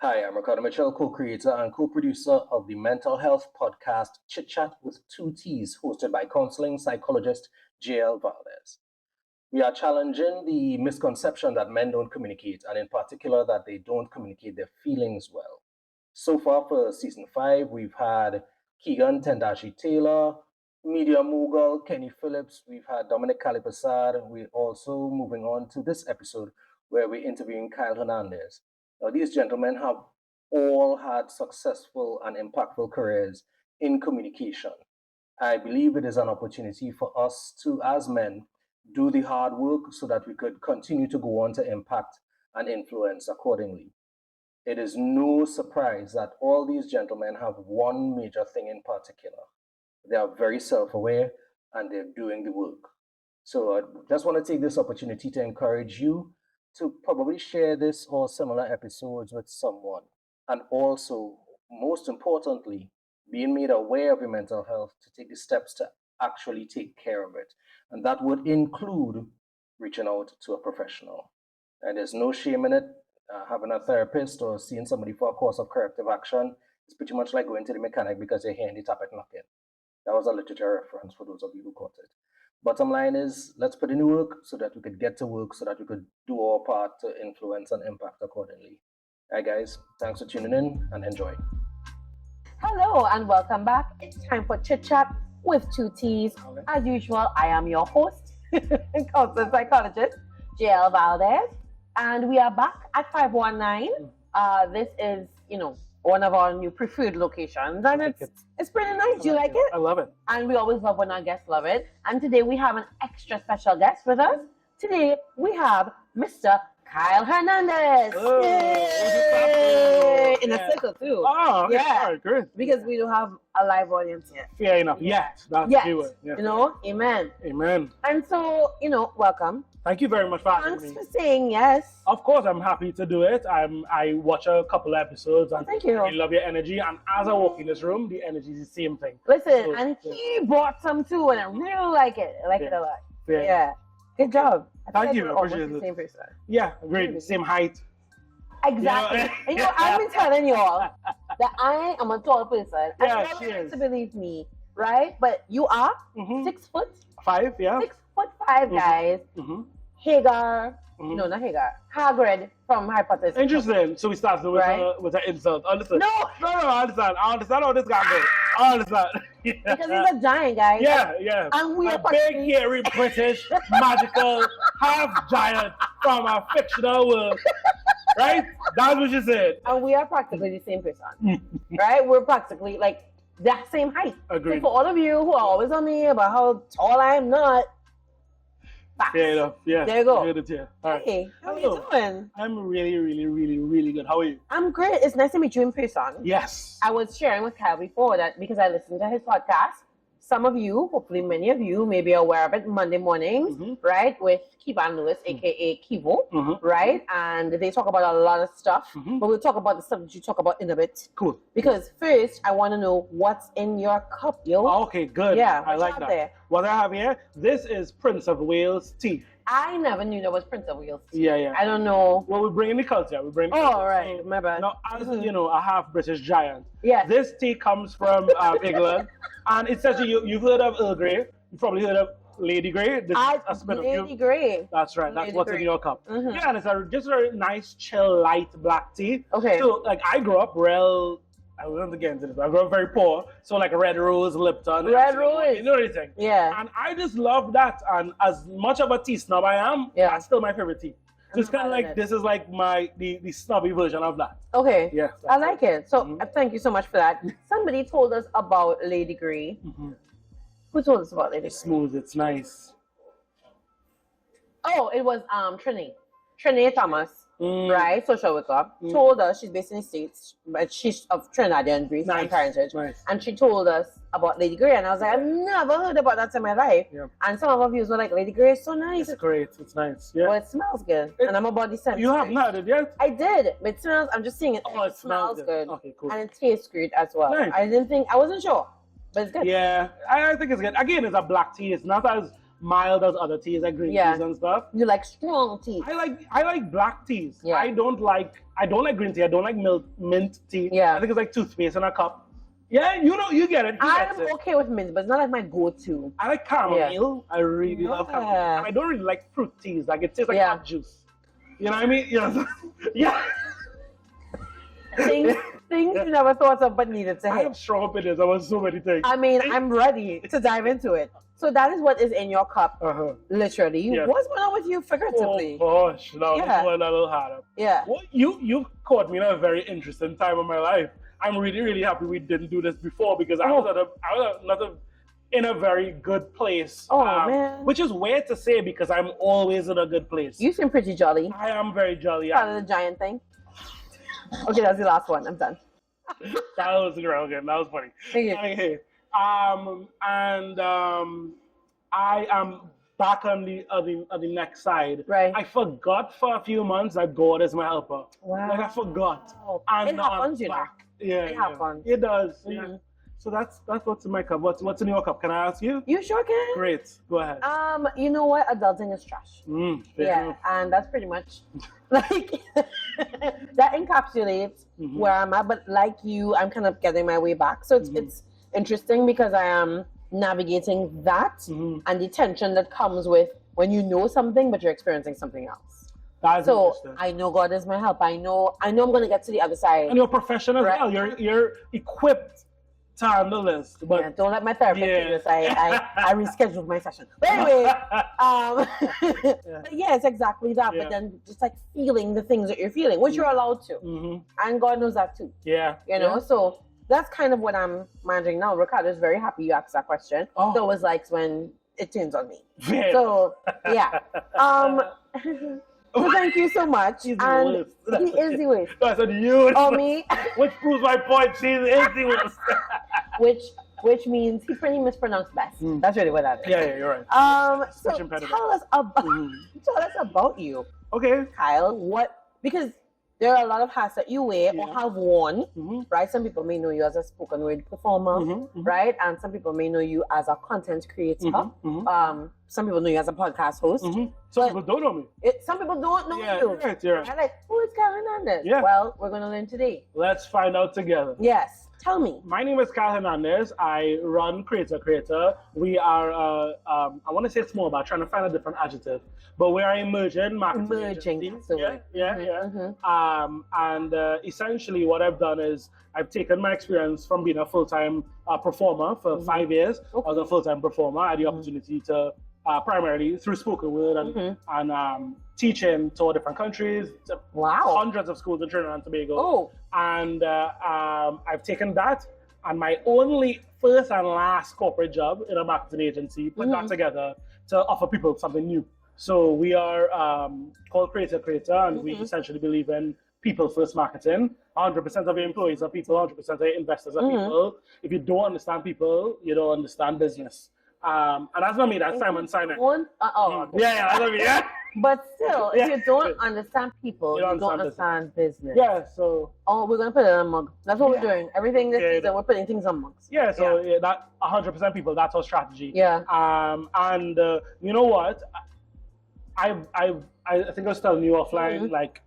Hi, I'm Ricardo Mitchell, co-creator and co-producer of the mental health podcast Chit Chat with Two Teas, hosted by counseling psychologist JL Valdez. We are challenging the misconception that men don't communicate, and in particular that they don't communicate their feelings well. So far for season 5, we've had Keegan Tendashi Taylor, media mogul Kenny Phillips, we've had Dominic Calipasad, and we're also moving on to this episode where we're interviewing Kyle Hernandez. Now, these gentlemen have all had successful and impactful careers in communication. I believe it is an opportunity for us to, as men, do the hard work so that we could continue to go on to impact and influence accordingly. It is no surprise that all these gentlemen have one major thing in particular. They are very self-aware and they're doing the work. So I just want to take this opportunity to encourage you to probably share this or similar episodes with someone. And also, most importantly, being made aware of your mental health to take the steps to actually take care of it. And that would include reaching out to a professional. And there's no shame in it. Having a therapist or seeing somebody for a course of corrective action is pretty much like going to the mechanic because you're hearing the tap it knock in. That was a literature reference for those of you who caught it. Bottom line is, let's put in the work so that we could get to work, so that we could do our part to influence and impact accordingly. All right, guys, thanks for tuning in and enjoy. Hello and welcome back. It's time for Chit Chat with Two Teas. As usual, I am your host, counseling psychologist, JL Valdez, and we are back at 519. This is, one of our new preferred locations, and it's pretty nice. Do you like it? I love it. And we always love when our guests love it. And today we have an extra special guest with us. Today we have Mr. Kyle Hernandez. Oh, Yay! In a circle too. Oh, okay. Yeah. All right, great. Because we don't have a live audience yet. Fair enough. Yet. That's Yes. the keyword. Yeah. Amen. Amen. And so, welcome. Thank you very much for having Thanks me. for saying yes. Of course, I'm happy to do it. I watch a couple episodes and Thank you. I love your energy. And as I walk in this room, the energy is the same thing. Listen, So, and he brought some too, and I really like it. I like it a lot. Fair. Yeah. Good job. I Thank think you. we're I almost appreciate the it. same person. Yeah, great. Same height. Exactly. Yeah. And I've been telling you all that I am a tall person. Yeah, I she never like is. to believe me, right? But you are 6 foot, 5, yeah. 6'5", guys. Mm-hmm. Hagar, no, not Hagar. Hagrid from Harry Potter. Interesting. So we started with an insult. Understood. No. I understand. I understand how this guy goes. I understand. Yeah. Because he's a giant, guys. Yeah. And we a are big, hairy, British, magical, half giant from a fictional world. Right? That's what you said. And we are practically the same person. Right? We're practically like that same height. Agreed. So for all of you who are always on me about how tall I am not, facts. Fair enough. Yeah. There you go. Good to hear. All right. Hey, how are Hello. you doing? I'm really, really, really, really good. How are you? I'm great. It's nice to meet you in person. Yes. I was sharing with Kyle before that because I listened to his podcast. Some of you, hopefully many of you, may be aware of it Monday mornings, right? With Kivan Lewis, aka Kivo, right? And they talk about a lot of stuff, but we'll talk about the stuff that you talk about in a bit. Cool. Because first, I want to know what's in your cup, yo. Okay, good. Yeah, I what like you have that. there? What I have here, this is Prince of Wales tea. I never knew there was Prince of Wales. Yeah. I don't know. Well, we bring in the culture. We bring. Oh, right. My bad. Now, as a half British giant. Yes. This tea comes from England, and it says you've heard of Earl Grey. You've probably heard of Lady Grey. This is a spin of Lady Grey. That's right. That's Lady what's Grey. in your cup. Yeah, and it's just a very nice, chill, light black tea. Okay. So, like, I grew up I wasn't getting into this, but I grew up very poor. So, like, Red Rose, Lipton. Red Rose. You know anything. Yeah. And I just love that. And as much of a tea snob I am, that's still my favorite tea. So it's kind of like, this is like the snobby version of that. Okay. Yeah. I like it. So thank you so much for that. Somebody told us about Lady Grey. Who told us about Lady Grey? It's smooth. It's nice. Oh, it was Trinidad Thomas, right? Social worker, told us she's based in the States, but she's of Trinidadian Greece and parentage. Nice. And she told us about Lady Grey, and I was like, I've never heard about that in my life. Yeah. And some of our views were like, Lady Grey is so nice. It's great. It's nice. Yeah. But it smells good, and I'm a body sensitive. You haven't had it yet? I did, but it smells. I'm just saying it. Oh, it smells good. Okay, cool. And it tastes great as well. Nice. I wasn't sure, but it's good. Yeah, I think it's good. Again, it's a black tea. It's not as mild as other teas, like green teas and stuff. You like strong tea. I like black teas. Yeah. I don't like green tea. I don't like mint tea. Yeah. I think it's like toothpaste in a cup. Yeah, you get it. I'm okay with mint, but it's not like my go-to. I like chamomile. I really love chamomile. And I don't really like fruit teas. Like it tastes like hot juice. You know what I mean? Yeah. Things you never thought of but needed to hit. I have strong opinions about so many things. I mean, I'm ready to dive into it. So that is what is in your cup, literally. Yeah. What's going on with you figuratively? Oh gosh, no, this one a little harder. Yeah. Well, you caught me in a very interesting time of my life. I'm really, really happy we didn't do this before because I was in a very good place. Oh man. Which is weird to say because I'm always in a good place. You seem pretty jolly. I am very jolly. Part of the giant thing. Okay, that's the last one. I'm done. That was great. Okay, that was funny. Thank you. Okay. I am back on the next side. Right. I forgot for a few months that God is my helper. Wow. Like I forgot. And it happens, you know. Yeah. It happens. It does. Mm-hmm. Yeah. So that's what's in my cup. What's in your cup? Can I ask you? You sure can. Great. Go ahead. You know what? Adulting is trash. Yeah, and that's pretty much like that encapsulates where I'm at. But like you, I'm kind of getting my way back. So it's interesting because I am navigating that and the tension that comes with when you know something but you're experiencing something else. That's so I know God is my help. I know I'm gonna get to the other side. And you're professional as well. You're equipped to handle this. But yeah, don't let my therapist do this. I rescheduled my session. But anyway, but yeah, it's exactly that. But then just like feeling the things that you're feeling, which you're allowed to. And God knows that too. Yeah. You know, so that's kind of what I'm managing now. Ricardo is very happy you asked that question. So it was like when it turns on me. So yeah. So thank you so much. He's the worst. He is the worst. I said you. Oh, me? Which proves my point. She is the worst. Which means he pretty mispronounced best. That's really what that is. Yeah, you're right. So tell us about you. Okay. Kyle, because there are a lot of hats that you wear or have worn, right? Some people may know you as a spoken word performer, right? And some people may know you as a content creator. Some people know you as a podcast host. Some people don't know me. Some people don't know you. Right, you're right. I'm like, who is Kyle Hernandez? Yeah. Well, we're going to learn today. Let's find out together. Yes. Tell me. My name is Kyle Hernandez. I run creaTor. We are, I want to say small, but I'm trying to find a different adjective. But we are emerging marketing agency. And essentially what I've done is I've taken my experience from being a full-time performer for 5 years. I was a full-time performer. I had the opportunity to primarily through spoken word and teaching to different countries, hundreds of schools in Trinidad and Tobago. And I've taken that and my only first and last corporate job in a marketing agency, put that together to offer people something new. So we are called creaTor, and we essentially believe in people first marketing. 100% of your employees are people, 100% of your investors are people. If you don't understand people, you don't understand business. And that's not me, that's Simon Sinek. That's not me, But still, if you don't understand people, you don't understand business. Yeah, so... we're going to put it in a mug. That's what we're doing. Everything this season, we're putting things on mugs. Yeah, so that 100% people, that's our strategy. Yeah. And you know what? I think I was telling you offline, like,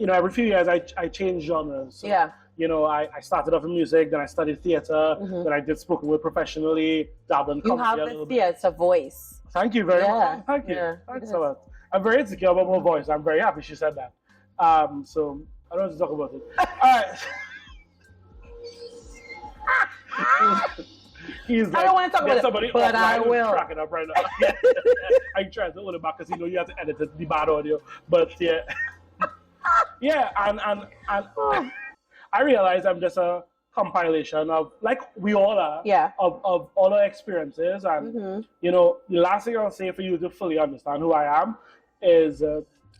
every few years I change genres. So, you know, I started off in music, then I studied theater, then I did spoken word professionally, dabbled in comedy a little bit. You have the theater voice. Thank you very much. Thank you. Yeah. Thanks a lot. I'm very insecure about my voice. I'm very happy she said that. So I don't want to talk about it. All right. He's like, I don't want to talk about it, but I will. Cracking up right now. I tried to hold it back because you have to edit the bad audio. But and I realize I'm just a compilation of, like we all are, of all our experiences. And, the last thing I'll say for you to fully understand who I am is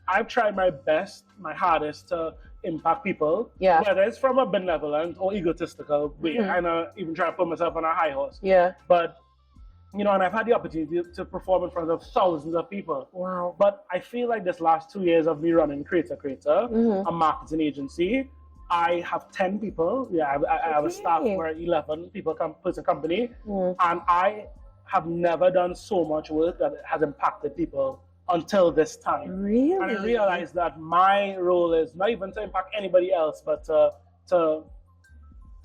I've tried my best, my hardest to impact people, whether it's from a benevolent or egotistical way. I'm even trying to put myself on a high horse. But, and I've had the opportunity to perform in front of thousands of people. Wow. But I feel like this last 2 years of me running creaTor, a marketing agency, I have 10 people. I have a staff where 11 people person company, and I have never done so much work that it has impacted people until this time. Really? And I realized that my role is not even to impact anybody else, but to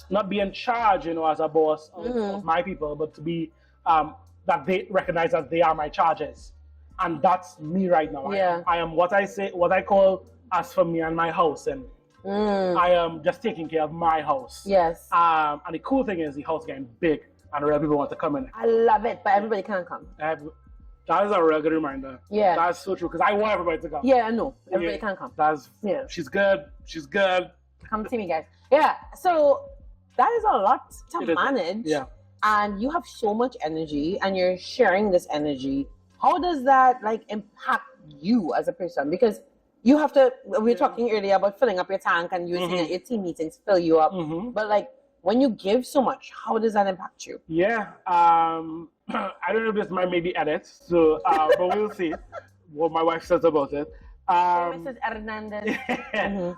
not be in charge, you know, as a boss of my people, but to be that they recognize that they are my charges. And that's me right now. Yeah. I am what I call as for me and my house, and I am just taking care of my house. Yes. And the cool thing is the house getting big and real people want to come in. I love it, but everybody can't come. That is a real good reminder. Yeah. That's so true, because I want everybody to come. Yeah, I know. Everybody can't come. She's good. She's good. Come see me, guys. Yeah. So that is a lot to manage. Yeah. And you have so much energy and you're sharing this energy. How does that like impact you as a person? Because you have to, we were talking earlier about filling up your tank and you were saying that your team meetings fill you up. But like when you give so much, how does that impact you? Yeah. I don't know if this might maybe edit, so but we'll see what my wife says about it. Mrs. Hernandez.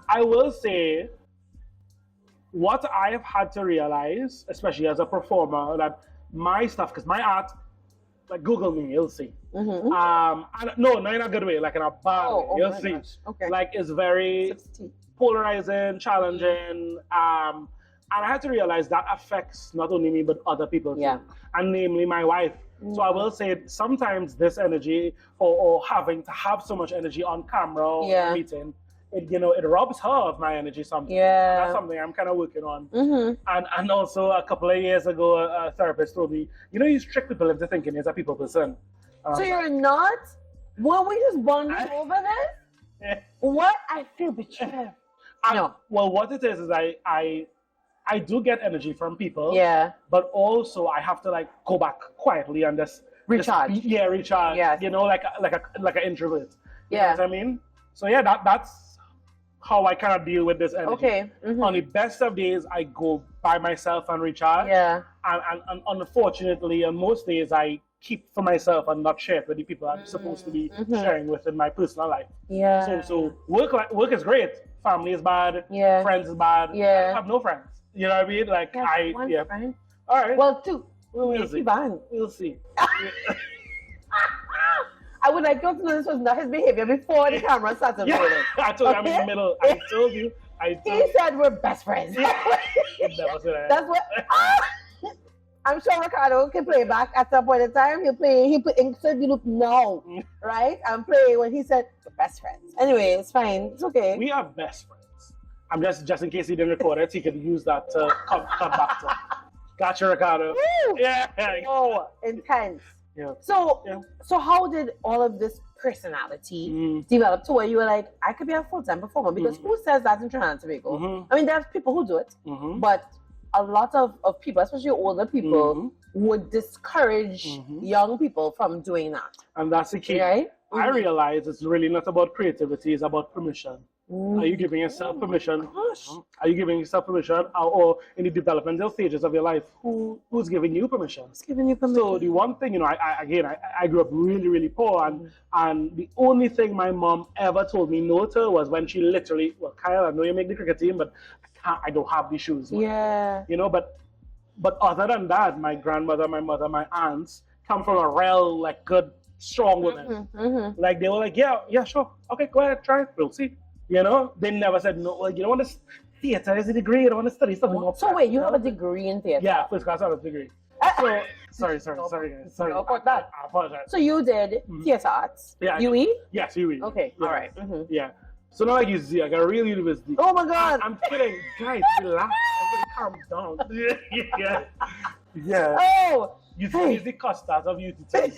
I will say what I have had to realize, especially as a performer, that my stuff, because my art, like Google me, you'll see. And no, not in a good way, like in a bad way. You'll see. Okay. Like it's very polarizing, challenging. And I had to realize that affects not only me but other people too, and namely my wife. So I will say sometimes this energy or having to have so much energy on camera or in a meeting, it robs her of my energy sometimes. That's something I'm kind of working on. And also a couple of years ago, a therapist told me, you trick people into thinking you're a people person. So you're not? Well, we just bonded over this? What? I feel betrayed. No. Well, what it is I do get energy from people. Yeah. But also I have to like go back quietly and just recharge. Recharge. Yes. Like an introvert. You know Yeah. what I mean? So yeah, that's how I kind of deal with this energy. Okay. On the best of days, I go by myself and recharge. Yeah. And unfortunately, on most days, I keep for myself and not share it with the people I'm supposed to be sharing with in my personal life. Yeah. So work is great. Family is bad. Yeah. Friends is bad. Yeah. I have no friends. You know what I mean? Like one friend. All right. Well, two. We'll see. We'll see. I would like you to know this was not his behavior before the camera started rolling. I told you I'm in the middle. I told you. He said we're best friends. That's what. I'm sure Ricardo can play back at some point in time. He said you look no, right? I'm playing when he said we're best friends. Anyway, it's fine. It's okay. We are best friends. I'm just in case he didn't record it, he could use that to come back to. Gotcha, Ricardo. Woo! Yeah. Oh, intense. Yeah. So how did all of this personality develop to where you were like, I could be a full-time performer? Because who says that in Trinidad and Tobago? I mean, there's people who do it, but a lot of people, especially older people, would discourage young people from doing that. And that's the key. Right? I realize it's really not about creativity, it's about permission. Are you giving yourself permission? Are you giving yourself permission? Or in the developmental stages of your life, who's giving you permission? Who's giving you permission? So the one thing, I grew up really, really poor, and the only thing my mom ever told me no to was when she literally, well, Kyle, I know you make the cricket team, but I don't have the shoes. Yeah. But other than that, my grandmother, my mother, my aunts come from a real, like, good, strong woman. Like, they were like, yeah, sure. Okay, go ahead, try it. We'll see. They never said, no, well, you don't want to, theater is a degree, you don't want to study something more. So wait, you have a degree in theater? Yeah, first class honors degree. So, sorry, guys. Sorry. About that. I apologize. So you did theater arts? Yeah. UE? Yes, UE. Okay, yeah. all right. Yeah. So not like you see, I got a real university. Oh my God. I'm kidding. Guys, relax. Calm down. Yeah. Oh. You see the custards of UTT.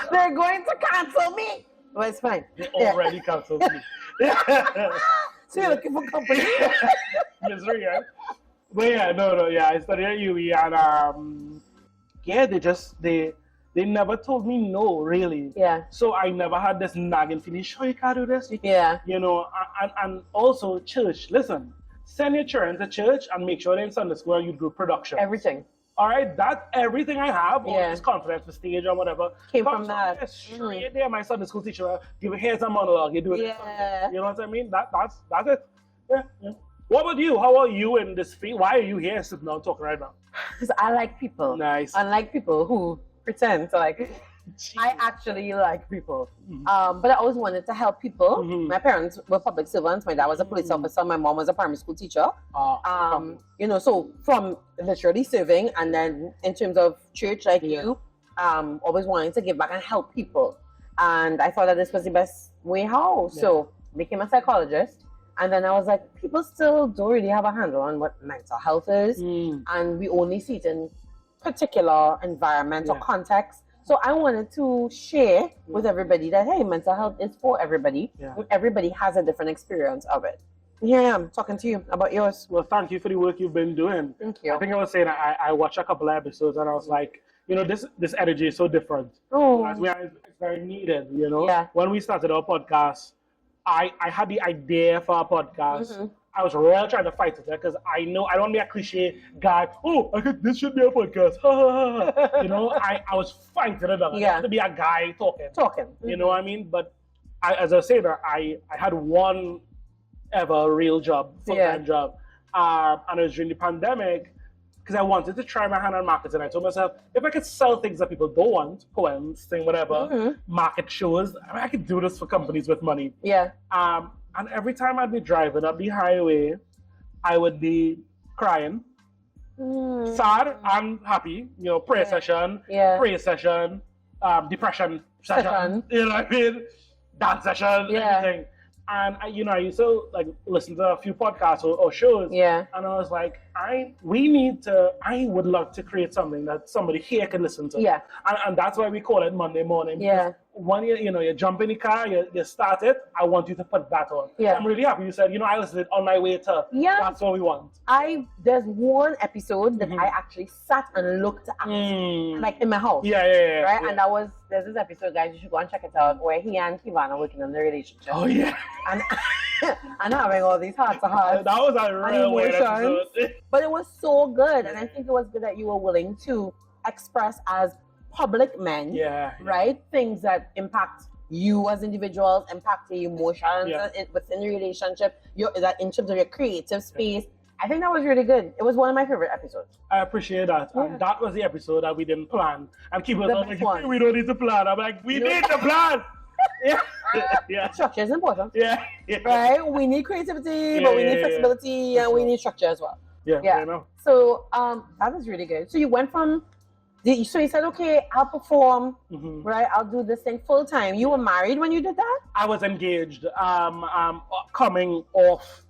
They're going to cancel me. Well, it's fine. They already canceled me. So you're looking for company? Misery, right? But I studied at UE and they never told me no, really. Yeah. So I never had this nagging feeling, sure you can't do this? Yeah. And also church, listen, send your children to church and make sure they're in Sunday school and youth group production. Everything. All right, that's everything I have, all this confidence for stage or whatever. Came from that. Straight there, my Sunday school teacher, here's a monologue, you do it. Yeah. You know what I mean? That's it. Yeah. What about you? How are you in this field? Why are you here sitting down talking right now? Because I like people. Nice. Unlike people who pretend to like. I actually like people. But I always wanted to help people. My parents were public servants. My dad was a police officer. My mom was a primary school teacher. You know, so from literally serving, and then in terms of church, like you, always wanting to give back and help people. And I thought that this was the best way how. So became a psychologist. And then I was like, people still don't really have a handle on what mental health is. And we only see it in particular environment or context. So I wanted to share with everybody that, hey, mental health is for everybody. Everybody has a different experience of it. Here I am talking to you about yours. Well, thank you for the work you've been doing. Thank you. I think I was saying I watched a couple of episodes and I was like, you know, this energy is so different. It's very needed, you know. When we started our podcast, I had the idea for our podcast. I was really trying to fight it because I know I don't want to be a cliche guy. Oh, this should be a podcast. You know, I was fighting it up. I have to be a guy talking. You know what I mean? But as I said, I had one ever real job, full-time job. And it was during the pandemic because I wanted to try my hand on marketing. I told myself, if I could sell things that people don't want, poems, thing, whatever, market shows, I could do this for companies with money. And every time I'd be driving up the highway, I would be crying, sad and happy. You know, prayer session, depression session. You know what I mean? Dance session, everything. And I used to like listen to a few podcasts or shows. And I was like, I would love to create something that somebody here can listen to. And that's why we call it Monday Morning. When you jump in the car, you start it, I want you to put that on. I'm really happy you said, I listened on my way to. That's what we want. There's one episode that I actually sat and looked at, like in my house. Right? And there's this episode, guys, you should go and check it out, where he and Kivan are working on their relationship. And having all these hearts to hearts. That was a real weird episode. But it was so good. And I think it was good that you were willing to express as public men, right? Things that impact you as individuals, impact your emotions within the relationship, that in terms of your creative space. I think that was really good. It was one of my favorite episodes. I appreciate that. And that was the episode that we didn't plan. And keep us like, we don't need to plan. I'm like, we need to plan. Structure is important. Right? We need creativity, but we need flexibility, and we need structure as well. I know. So that was really good. So you went from, so you said, okay, I'll perform, right? I'll do this thing full time. You were married when you did that? I was engaged, coming off,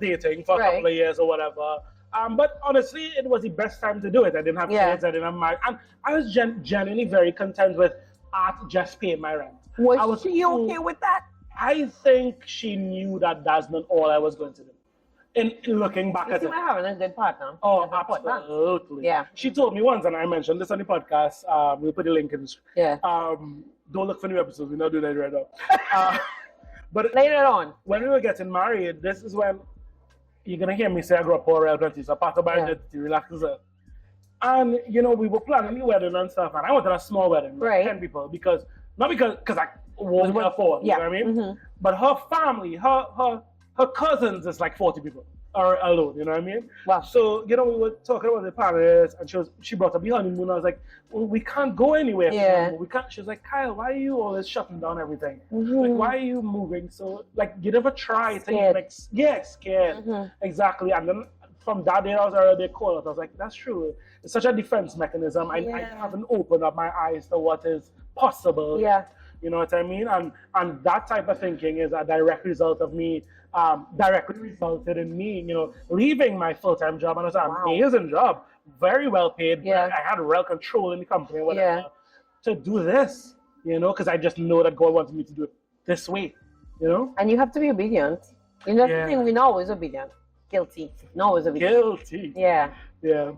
dating for a couple of years or whatever. But honestly, it was the best time to do it. I didn't have kids, I didn't have married. And I was genuinely very content with art just paying my rent. Was she okay with that? I think she knew that that's not all I was going to do. In looking back at it. You were having a good partner. Oh, absolutely. She told me once, and I mentioned this on the podcast, we'll put the link in the screen. Don't look for new episodes, we're not doing that right now. But later on, when we were getting married, this is when you're going to hear me say I grew up poor, so part of my identity relaxes it. And, we were planning the wedding and stuff, and I wanted a small wedding, 10 people, because I won't afford, you know what I mean? But her family, her cousins is like 40 people are alone, you know what I mean? Wow. So, we were talking about the Paris, and she brought up the honeymoon. I was like, well, we can't go anywhere. We can't. She was like, Kyle, why are you always shutting down everything? Like, why are you moving? So, like, you never try to, scared. Exactly. And then from that day, I was already called. I was like, that's true. It's such a defense mechanism. I haven't opened up my eyes to what is possible. You know what I mean? And that type of thinking is a direct result of me, directly resulted in me, leaving my full-time job. And it was an amazing job, very well paid. I had real control in the company, whatever, to do this, because I just know that God wanted me to do it this way, And you have to be obedient. That's the thing, we're not always obedient. Guilty. Not always obedient. Guilty. Yeah.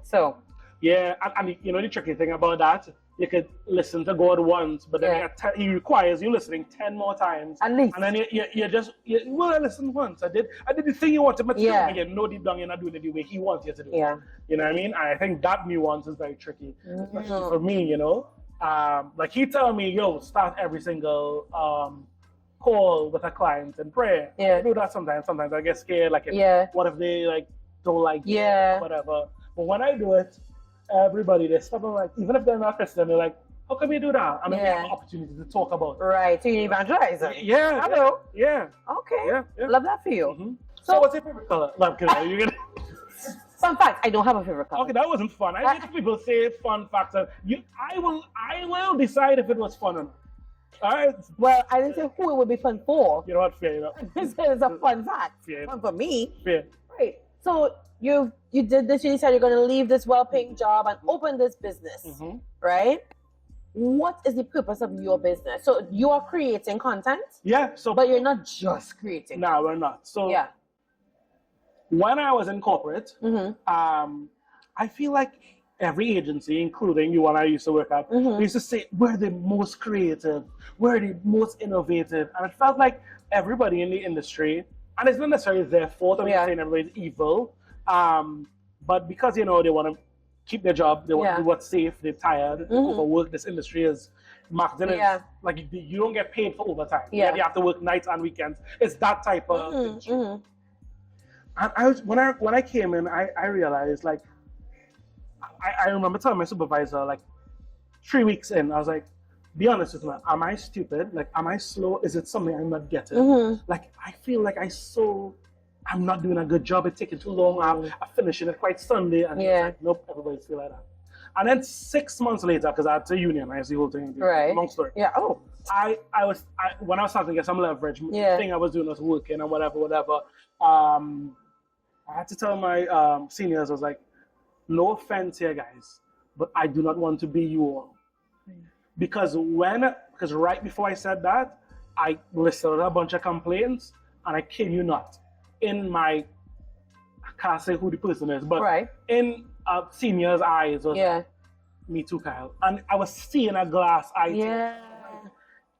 So. Yeah, and the tricky thing about that, you could listen to God once, but then he requires you listening 10 more times. At least. And then I listened once. I did the thing you wanted me to do, and you know deep down you're not doing it the way he wants you to do it. You know what I mean? And I think that nuance is very tricky, especially for me, like he told me, start every single call with a client in prayer. I do that sometimes. Sometimes I get scared, like, what if they, like, don't like it, Yeah. whatever. But when I do it, everybody, they stop and like, even if they're not Christian, they're like, how come you do that? And then we have an opportunity to talk about it. Right, so you evangelize them. Yeah. Hello. Yeah. Okay. Yeah. Love that for you. Mm-hmm. So what's your favorite color? No, I'm kidding. You're gonna... Fun fact, I don't have a favorite color. Okay, that wasn't fun. I hate people say fun facts. I will decide if it was fun or not. All right. Well, I didn't say who it would be fun for. You know what? Fair enough. I said it's a fun fact. Fair. Fun for me. Fair. Right. So you did this, you decided you're going to leave this well-paying job and open this business, right? What is the purpose of your business? So you are creating content? Yeah. So, but you're not just creating. No, we're not. So yeah. When I was in corporate, I feel like every agency, including you and I used to work at, they used to say, we're the most creative, we're the most innovative. And it felt like everybody in the industry, and it's not necessarily their fault, I'm not saying everybody's evil, but because, they want to keep their job, they want to do what's safe, they're tired, overworked. This industry is, marketing is, like, you don't get paid for overtime. You have to work nights and weekends. It's that type of industry. And when I came in, I realized, like, I remember telling my supervisor, like, 3 weeks in, I was like, be honest with me, am I stupid? Like, am I slow? Is it something I'm not getting? Like, I feel like I'm not doing a good job. It's taking too long. I'm finishing it quite Sunday. And it's like, nope, everybody's feel like that. And then 6 months later, because I had to unionize the whole thing. Right. Long story. Yeah. Oh. When I was starting to get some leverage, the thing I was doing was working and whatever. I had to tell my seniors, I was like, no offense here, guys, but I do not want to be you all. Because right before I said that, I listed a bunch of complaints, and I kid you not, I can't say who the person is, but in a senior's eyes was me too, Kyle. And I was seeing a glass eye. Yeah.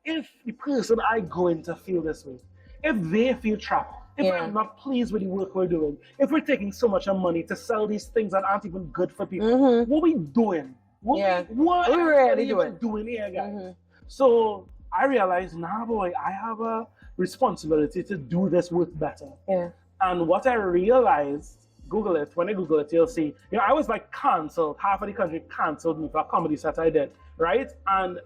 If the person I going to feel this way, if they feel trapped, if I'm not pleased with the work we're doing, if we're taking so much money to sell these things that aren't even good for people, what are we doing? What are we really doing here, guys? So I realized, nah, boy, I have a responsibility to do this work better. Yeah. And what I realized, Google it, when I Google it, you'll see, I was like canceled, half of the country canceled me for a comedy set I did, right? And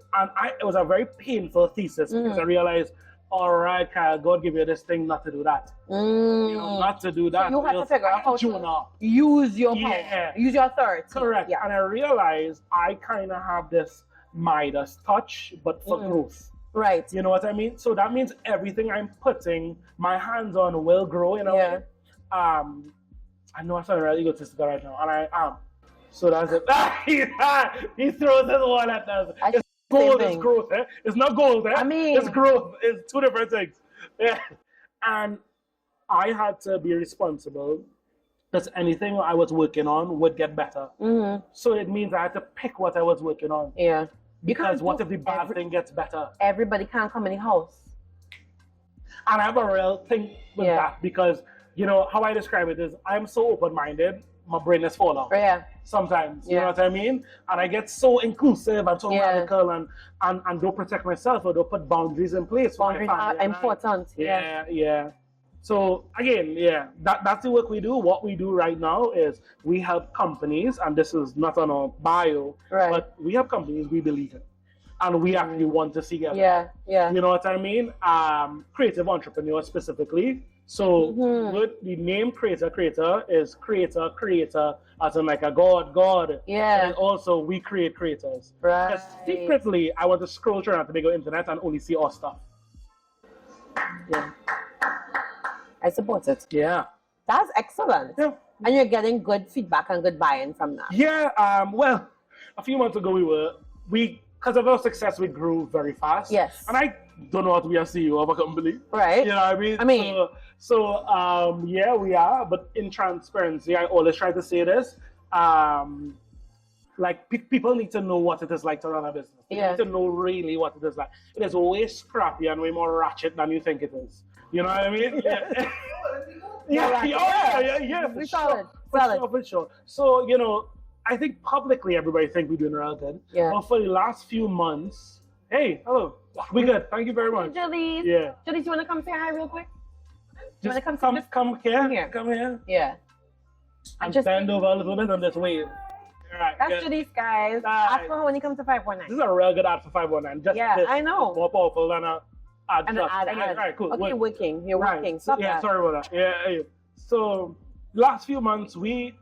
it was a very painful thesis because I realized, all right, Kyle, God give you this thing not to do that. Not to do that. So you have to figure out how to use your power, use your authority. Correct. Yeah. And I realized I kind of have this Midas touch, but for growth. Right. You know what I mean? So that means everything I'm putting my hands on will grow in a way. I know I sound really egotistical right now, and I am. So that's it. He throws his one at us. Gold is growth, eh? It's not gold, eh? I mean, it's growth. It's two different things. Yeah. And I had to be responsible that anything I was working on would get better. So it means I had to pick what I was working on. Yeah. Because what if the bad thing gets better? Everybody can't come in the house. And I have a real thing with that because, how I describe it is I'm so open-minded, my brain is full of. Yeah. Sometimes, you know what I mean? And I get so inclusive and so radical and don't protect myself or don't put boundaries in place. Boundaries are important. Yeah. So again, that's the work we do. What we do right now is we help companies, and this is not on our bio, but we have companies we believe in. And we actually want to see them. Yeah. You know what I mean? Creative entrepreneurs specifically. So with the name creator is creator, as in like a God. Yeah. And also we create creators. Right. Because secretly, I want to scroll through the big internet and only see our stuff. Yeah. I support it. Yeah. That's excellent. Yeah. And you're getting good feedback and good buy-in from that. Yeah. Well, a few months ago because of our success, we grew very fast. Yes. And I don't know how to be a CEO of a company. Right. You know what I mean? So we are. But in transparency, I always try to say this. People need to know what it is like to run a business. They need to know really what it is like. It is way scrappy and way more ratchet than you think it is. You know what I mean? Yeah. For sure. So, I think publicly everybody think we're doing real good. Yeah. But for the last few months, hey, hello. We good. Thank you very much. Julie. Yeah. Julie, do you want to come say hi real quick? Come here. Here. Come here. Yeah. And bend over a little bit and just wave. All right. That's these guys. Ask for when you come to 519. This is a real good ad for 519. Just yeah, I know. More powerful than a ad. And an ad. All right, cool. Okay, working. You're right. working. Stop yeah, that. sorry about that. Yeah. So last few months we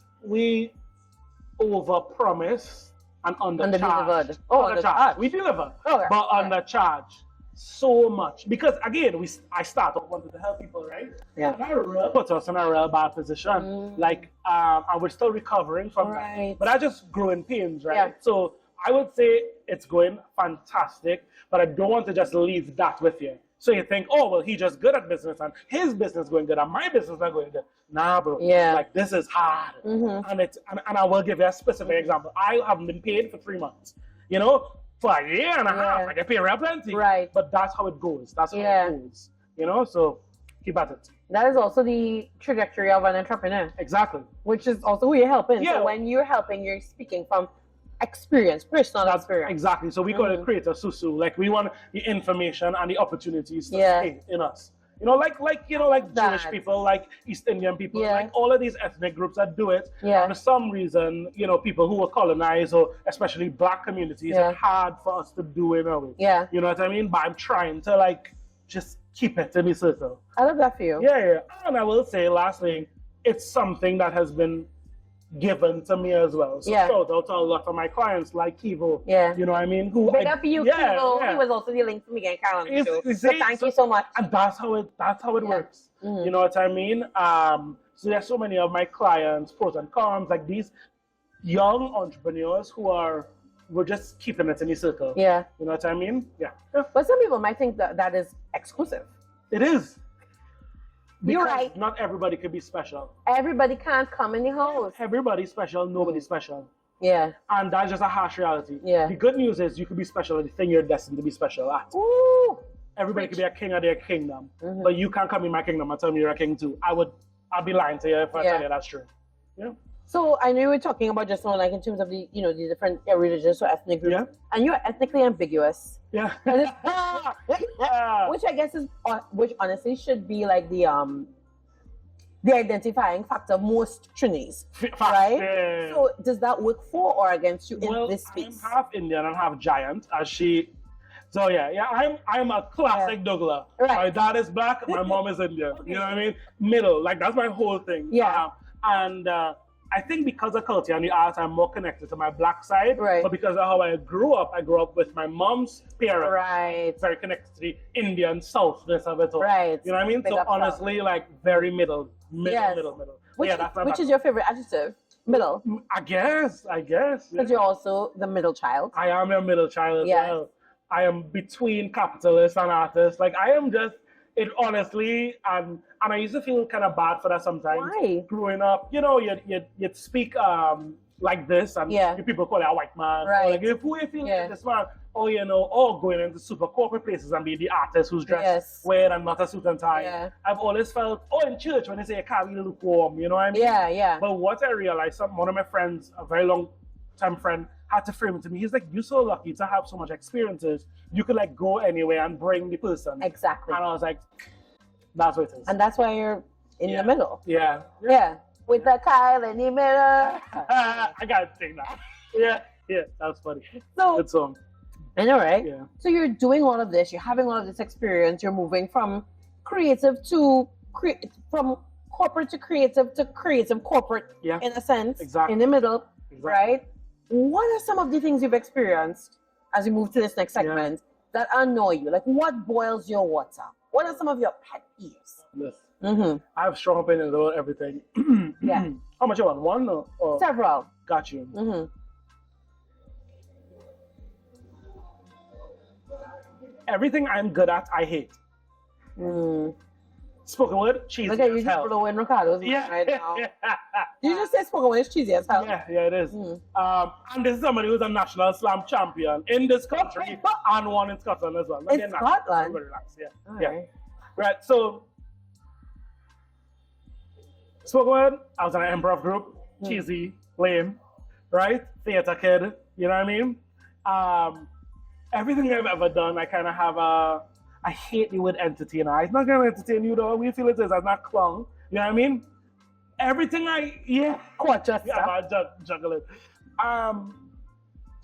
over-promise and undercharge. Undercharge. We deliver, okay. but undercharge so much because again, I start off wanting to help people, right? Yeah. And that really put us in a real bad position. Like, and we're still recovering from that. But I just grew in pains, right? Yeah. So I would say it's going fantastic, but I don't want to just leave that with you. So you think, oh, well, he's just good at business and his business going good and my business not going good. Nah, bro. Yeah. Like, this is hard. And I will give you a specific example. I haven't been paid for 3 months, for a year and a half. I get paid real plenty. Right. But that's how it goes. That's how it goes. So keep at it. That is also the trajectory of an entrepreneur. Exactly. Which is also who you're helping. Yeah. So when you're helping, you're speaking from experience, personal experience. Exactly. So we call it creator susu. Like we want the information and the opportunities to stay in us. Like Jewish people, like East Indian people, like all of these ethnic groups that do it. Yeah. And for some reason, people who were colonized or especially black communities, it's hard for us to do in a way. Yeah. You know what I mean? But I'm trying to just keep it in the circle. I love that for you. Yeah. And I will say, last thing, it's something that has been given to me as well. So shout out to a lot of my clients like Kivo. Yeah. You know what I mean? Big up you, Kivo. He was also the link to me getting calendar too. So thank you so much. And that's how it works. You know what I mean? So there's so many of my clients, pros and cons, like these young entrepreneurs we're just keeping it in the circle. Yeah. You know what I mean? Yeah. But some people might think that is exclusive. It is. Because you're right. Not everybody could be special. Everybody can't come in the house. Everybody's special, nobody's special. Yeah. And that's just a harsh reality. Yeah. The good news is you could be special at the thing you're destined to be special at. Ooh. Everybody could be a king of their kingdom. But you can't come in my kingdom and tell me you're a king too. I'd be lying to you if I tell you that's true. Yeah. So I know you were talking about just now, like in terms of the the different religious or ethnic groups. Yeah. And you're ethnically ambiguous. Yeah. Which I guess which honestly should be like the identifying factor of most Trinis, right? Yeah. So does that work for or against you in this space? I'm half Indian and half giant, as she. So I'm a classic Douglas. Right. My dad is black, my mom is Indian. You know what I mean? Middle, like that's my whole thing. Yeah. And I think because of culture and the arts, I'm more connected to my black side. Right. But because of how I grew up with my mom's parents. Right. Very connected to the Indian southness of it all. Right. You know what I mean? Big so up honestly, like very middle. Which is your favorite adjective? Middle. I guess. Because you're also the middle child. I am a middle child as well. I am between capitalists and artists. Like I am just it honestly, and I used to feel kind of bad for that sometimes. Why? Growing up, you'd speak like this, and people call it a white man. Right. Or like who you feel like this man? Or going into super corporate places and be the artist who's dressed weird and not a suit and tie. Yeah. I've always felt, in church when they say you can't really look warm, you know what I mean? Yeah. But what I realized, one of my friends, a very long time friend, had to frame it to me. He's like, you're so lucky to have so much experiences. You could go anywhere and bring the person. Exactly. And I was like, that's what it is. And that's why you're in the middle. Yeah. With the Kyle in the middle. I gotta think that. Yeah, that's funny. So, good song. I know, right? Yeah. So you're doing all of this, you're having all of this experience, you're moving from creative from corporate to creative corporate in a sense. Exactly. In the middle, right? What are some of the things you've experienced as you move to this next segment that annoy you? Like what boils your water? What are some of your pet peeves? Listen, I have strong opinions about everything. Yeah. How much you want? One or? Several. Got you. Everything I'm good at, I hate. Spoken word, cheesy Okay, you as just hell. blowing Ricardo's right now. You just say spoken word is cheesy as hell. Yeah, it is. And this is somebody who's a national slam champion in this country and one in Scotland as well. In Scotland? Relax. Right, so spoken word, I was in an improv group, cheesy, lame, right? Theater kid, you know what I mean? Everything I've ever done, I kind of have I hate the word entertainer. It's not going to entertain you though. We feel it is. I'm not clown. You know what I mean? everything Quarter yeah, stuff. I juggle it.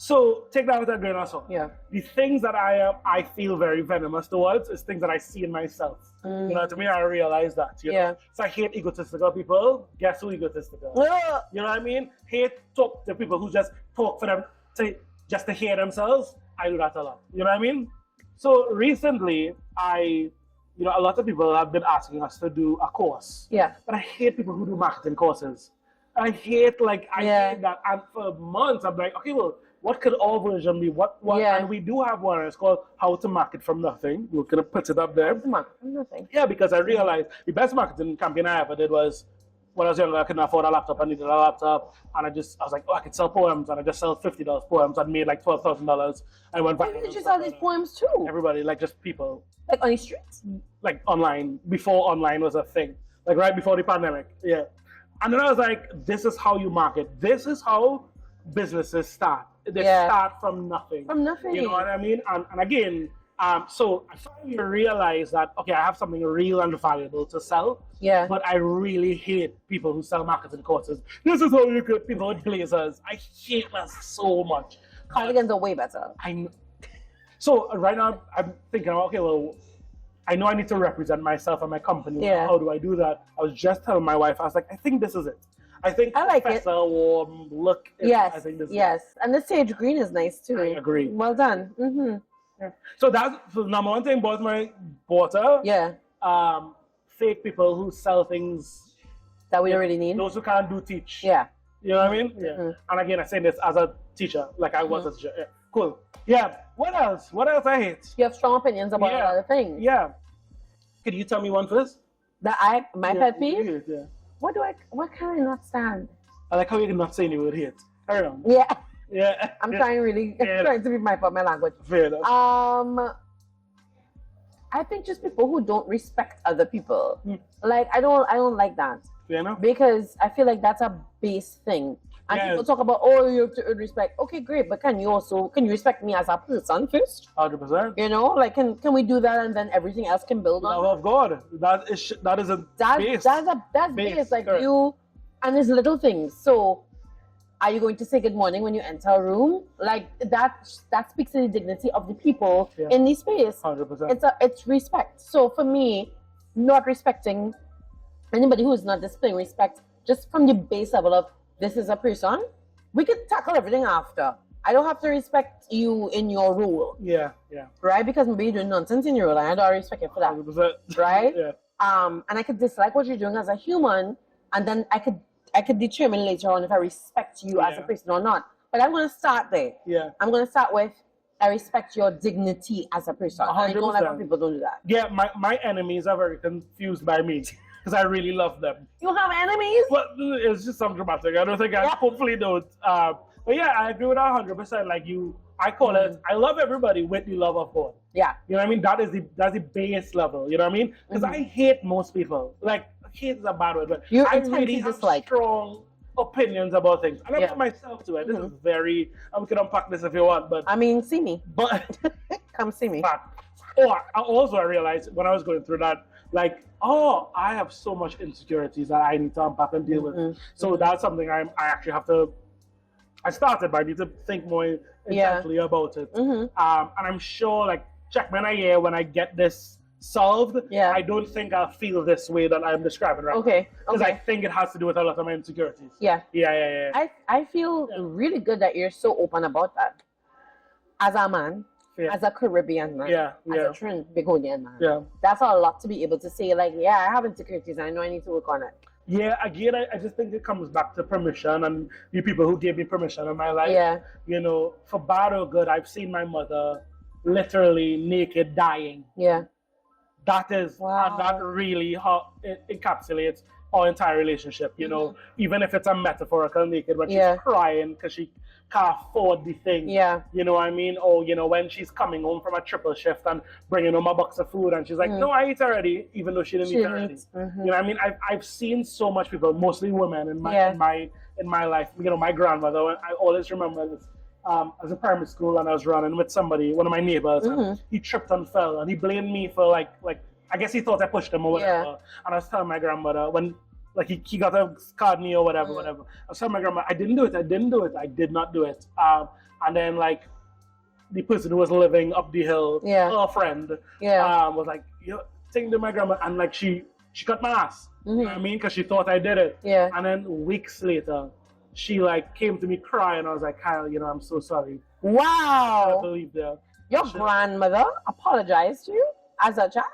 So take that with a grain of salt. Yeah. The things that I feel very venomous towards is things that I see in myself. You know, to me, I realize that. You know? So I hate egotistical people. Guess who egotistical? You know what I mean? Hate talk to people who just talk for them just to hear themselves. I do that a lot. You know what I mean? So recently, a lot of people have been asking us to do a course. Yeah. But I hate people who do marketing courses. I hate that. And for months, I'm like, okay, well, what could our version be? What? And we do have one. It's called How to Market from Nothing. We're gonna put it up there. How to market from nothing. Yeah, because I realized the best marketing campaign I ever did was when I was younger. I couldn't afford a laptop. I needed a laptop, and I was like, oh, I could sell poems, and I just sell $50 poems. I made like $12,000. I went back. Why did you sell these poems too? Everybody, like just people. Like on the streets? Like online, before online was a thing. Like right before the pandemic. Yeah. And then I was like, this is how you market. This is how businesses start. They start from nothing. From nothing. You know what I mean? And again, so I finally realized that, okay, I have something real and valuable to sell. Yeah. But I really hate people who sell marketing courses. This is how you get people with blazers. I hate that so much. Cardigans are way better. I know. So right now I'm thinking, okay, well, I know I need to represent myself and my company. Yeah. How do I do that? I was just telling my wife, I was like, I think this is it. I think I like Professor Warm look. Yes. I think this Yes. And the sage green is nice too. I agree. Well done. Mm-hmm. Yeah. So that's the number one thing about my daughter. Yeah. Fake people who sell things That we already need. Those who can't do teach. Yeah. You know what I mean? Yeah. Mm-hmm. And again, I say this as a teacher, like I was a teacher. Yeah. Cool. Yeah. What else? What else I hate? You have strong opinions about a lot of things. Yeah. Could you tell me one first? My pet peeve? Yeah. What can I not stand? I like how you're not saying the word hate. Carry on. Yeah. Yeah. I'm trying to be mindful of my language. Fair enough. I think just people who don't respect other people. Like I don't like that. Fair enough. Because I feel like that's a base thing. And people talk about, you have to earn respect. Okay, great, but can you respect me as a person first? 100%. You know, like can we do that and then everything else can build on? Love of God. That is a base. That's base. Like correct. You, and there's little things. So, are you going to say good morning when you enter a room? Like that speaks to the dignity of the people in the space. 100%. It's respect. So for me, not respecting anybody who is not displaying respect, just from the base level of this is a person, we could tackle everything after. I don't have to respect you in your role. Yeah. Right? Because maybe you're doing nonsense in your role, and I don't respect you for that. 100%. Right? Yeah. And I could dislike what you're doing as a human, and then I could determine later on if I respect you as a person or not. But I'm going to start there. Yeah. I'm going to start with I respect your dignity as a person. 100%. I don't like when people don't do that. Yeah, my enemies are very confused by me. Because I really love them. You have enemies? But it's just some dramatic. I don't think I hopefully don't. But yeah, I agree with 100%. Like I call it, I love everybody with the love of God. Yeah. You know what I mean? That's the base level. You know what I mean? Because I hate most people. Like, hate is a bad word, but I really have strong opinions about things. And I put myself to it. This is very, we can unpack this if you want, but. I mean, see me. But. Come see me. I realized when I was going through that, like, I have so much insecurities that I need to unpack and deal with. So that's something I actually have to. I started, but I need to think more intensely about it. And I'm sure, like, check me in a year when I get this solved. Yeah. I don't think I'll feel this way that I'm describing right now. Because I think it has to do with a lot of my insecurities. Yeah. I feel really good that you're so open about that. As a man. Yeah. As a Caribbean man, as a Trinidadian man, that's a lot to be able to say. Like, I have insecurities. I know I need to work on it. Yeah, again, I just think it comes back to permission and the people who gave me permission in my life. Yeah, you know, for bad or good, I've seen my mother literally naked, dying. Yeah, that is, and that really how it encapsulates our entire relationship. You know, even if it's a metaphorical naked, when she's crying because she can't afford the thing. Yeah. You know what I mean? Or, you know, when she's coming home from a triple shift and bringing home a box of food and she's like, no, I ate already, even though she didn't eat already. You know what I mean? I've seen so much people, mostly women in my life. You know, my grandmother, I always remember this. As a primary school, and I was running with somebody, one of my neighbors, and he tripped and fell, and he blamed me for like I guess he thought I pushed him or whatever. And I was telling my grandmother when like he got a card or whatever, whatever. I said to my grandma, I did not do it. And then like the person who was living up the hill, her friend, was like, you think to my grandma, and like she cut my ass. You know what I mean? Because she thought I did it. Yeah. And then weeks later, she like came to me crying. I was like, Kyle, I'm so sorry. I Wow. had to leave there. Your grandmother apologized to you as a child?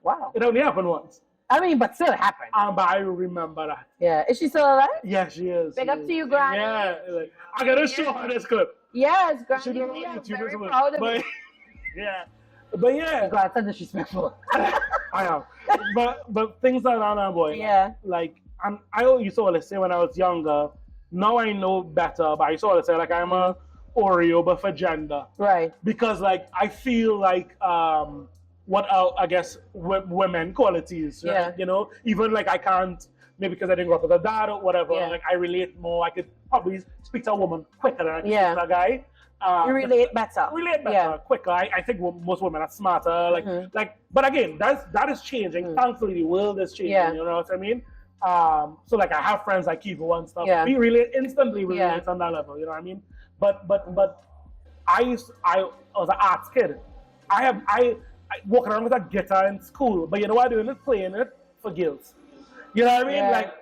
Wow. It only happened once. I mean, but still it happened. But I remember that. Yeah. Is she still alive? Yeah, she is. Big up to you, Granny. Yeah, like, I gotta show her this clip. Yes, Granny. She didn't We know are YouTube very as well. proud of But you. yeah. God, so disrespectful. I am. But things like that now, boy. Yeah. Like, I used to always say when I was younger, now I know better, but I used to always say, like, I'm a Oreo, but for gender. Right. Because, like, I feel like what I guess women qualities, right? Yeah. Even, like, I can't, maybe because I didn't grow up with a dad or whatever, like, I relate more. I could probably speak to a woman quicker than I can speak to a guy. You relate better. Quicker. I think most women are smarter. But again, that is changing. Thankfully, the world is changing. You know what I mean? So like I have friends like Kivo and stuff. We relate instantly. We relate on that level. You know what I mean? But I was an arts kid. I walk around with a guitar in school. But you know what I'm doing? Is playing it for girls. You know what I mean? Like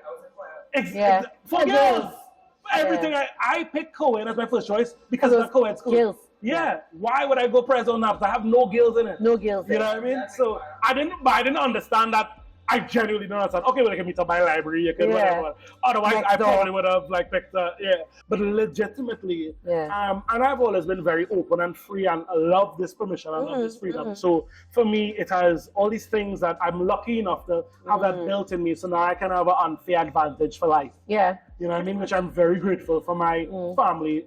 for girls. Everything I picked co-ed as my first choice because it's a co-ed school. Girls. Yeah. Why would I go press on naps? I have no girls in it. No girls. You know what I mean? So I didn't understand that. I genuinely don't understand. Okay, well, I can meet up my library, you can whatever. Otherwise, I probably would have like picked But legitimately, and I've always been very open and free, and I love this permission, I love this freedom. So for me, it has all these things that I'm lucky enough to have that built in me. So now I can have an unfair advantage for life. Yeah. You know what I mean? Which I'm very grateful for my family.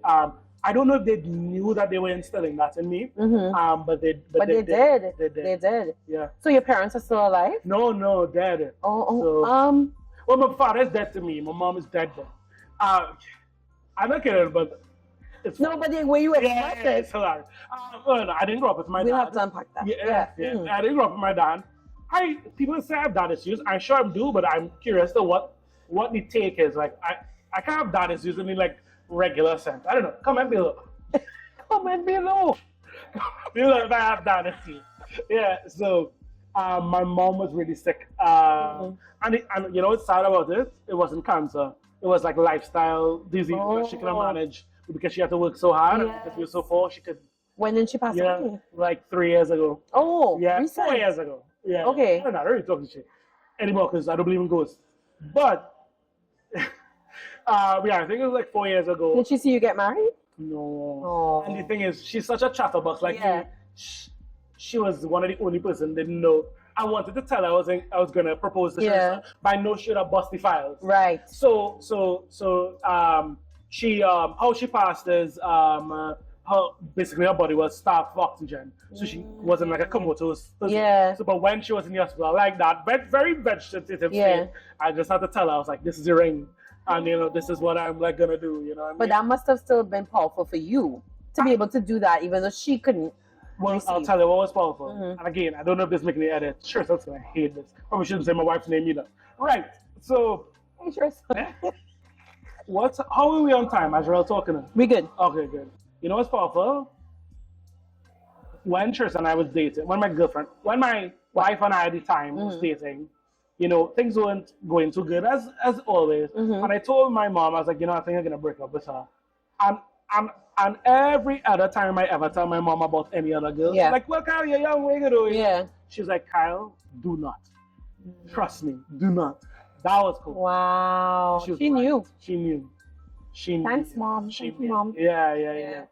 I don't know if they knew that they were instilling that in me, but they did. They did. Yeah. So your parents are still alive? No, dead. Well, my father is dead to me. My mom is dead. I'm not kidding, but it's but the way you express it. It's hilarious. Well, I didn't grow up with my dad. We'll have to unpack that. Yeah. I didn't grow up with my dad. People say I have dad issues. I'm sure I do, but I'm curious to what the take is. Like I can't have dad issues in the like regular sense. I don't know. Comment below. Comment below. If I have dad issues. Yeah. So my mom was really sick. And you know what's sad about it? It wasn't cancer. It was like lifestyle disease that she couldn't manage because she had to work so hard because she was so poor. She could. When did she pass away? Like 3 years ago. Oh, yeah, recent. 4 years ago. Yeah. Okay. I'm not really talking shit anymore because I don't believe in ghosts. But I think it was like 4 years ago. Did she see you get married? No. Oh. And the thing is, she's such a chatterbox. Like she was one of the only person didn't know. I wanted to tell her I was gonna propose to her, but I know she would have bust the files. Right. So she how she passed is basically her body was starved for oxygen, so she wasn't like a comatose. So, but when she was in the hospital like that, very vegetative state, I just had to tell her, I was like, this is your ring, and this is what I'm like gonna do. You know what I mean? But that must have still been powerful for you to be able to do that, even though she couldn't. Well, I'll tell you what was powerful. And again, I don't know if this making the edit. Sure, so I hate this. Probably shouldn't say my wife's name either. Right. So. Hey, sure. How are we on time? As we're all talking. We good. Okay, good. You know what's powerful? When Tris and I was dating, when my wife and I at the time was dating, things weren't going too good as always. And I told my mom, I was like, I think I'm gonna break up with her. And every other time I ever tell my mom about any other girl, she's like, well, Kyle, you're young, what are you doing? Yeah. She's like, Kyle, do not. Trust me, do not. That was cool. Wow. She knew. She knew. Thanks, Mom. Thank you, Mom. Yeah.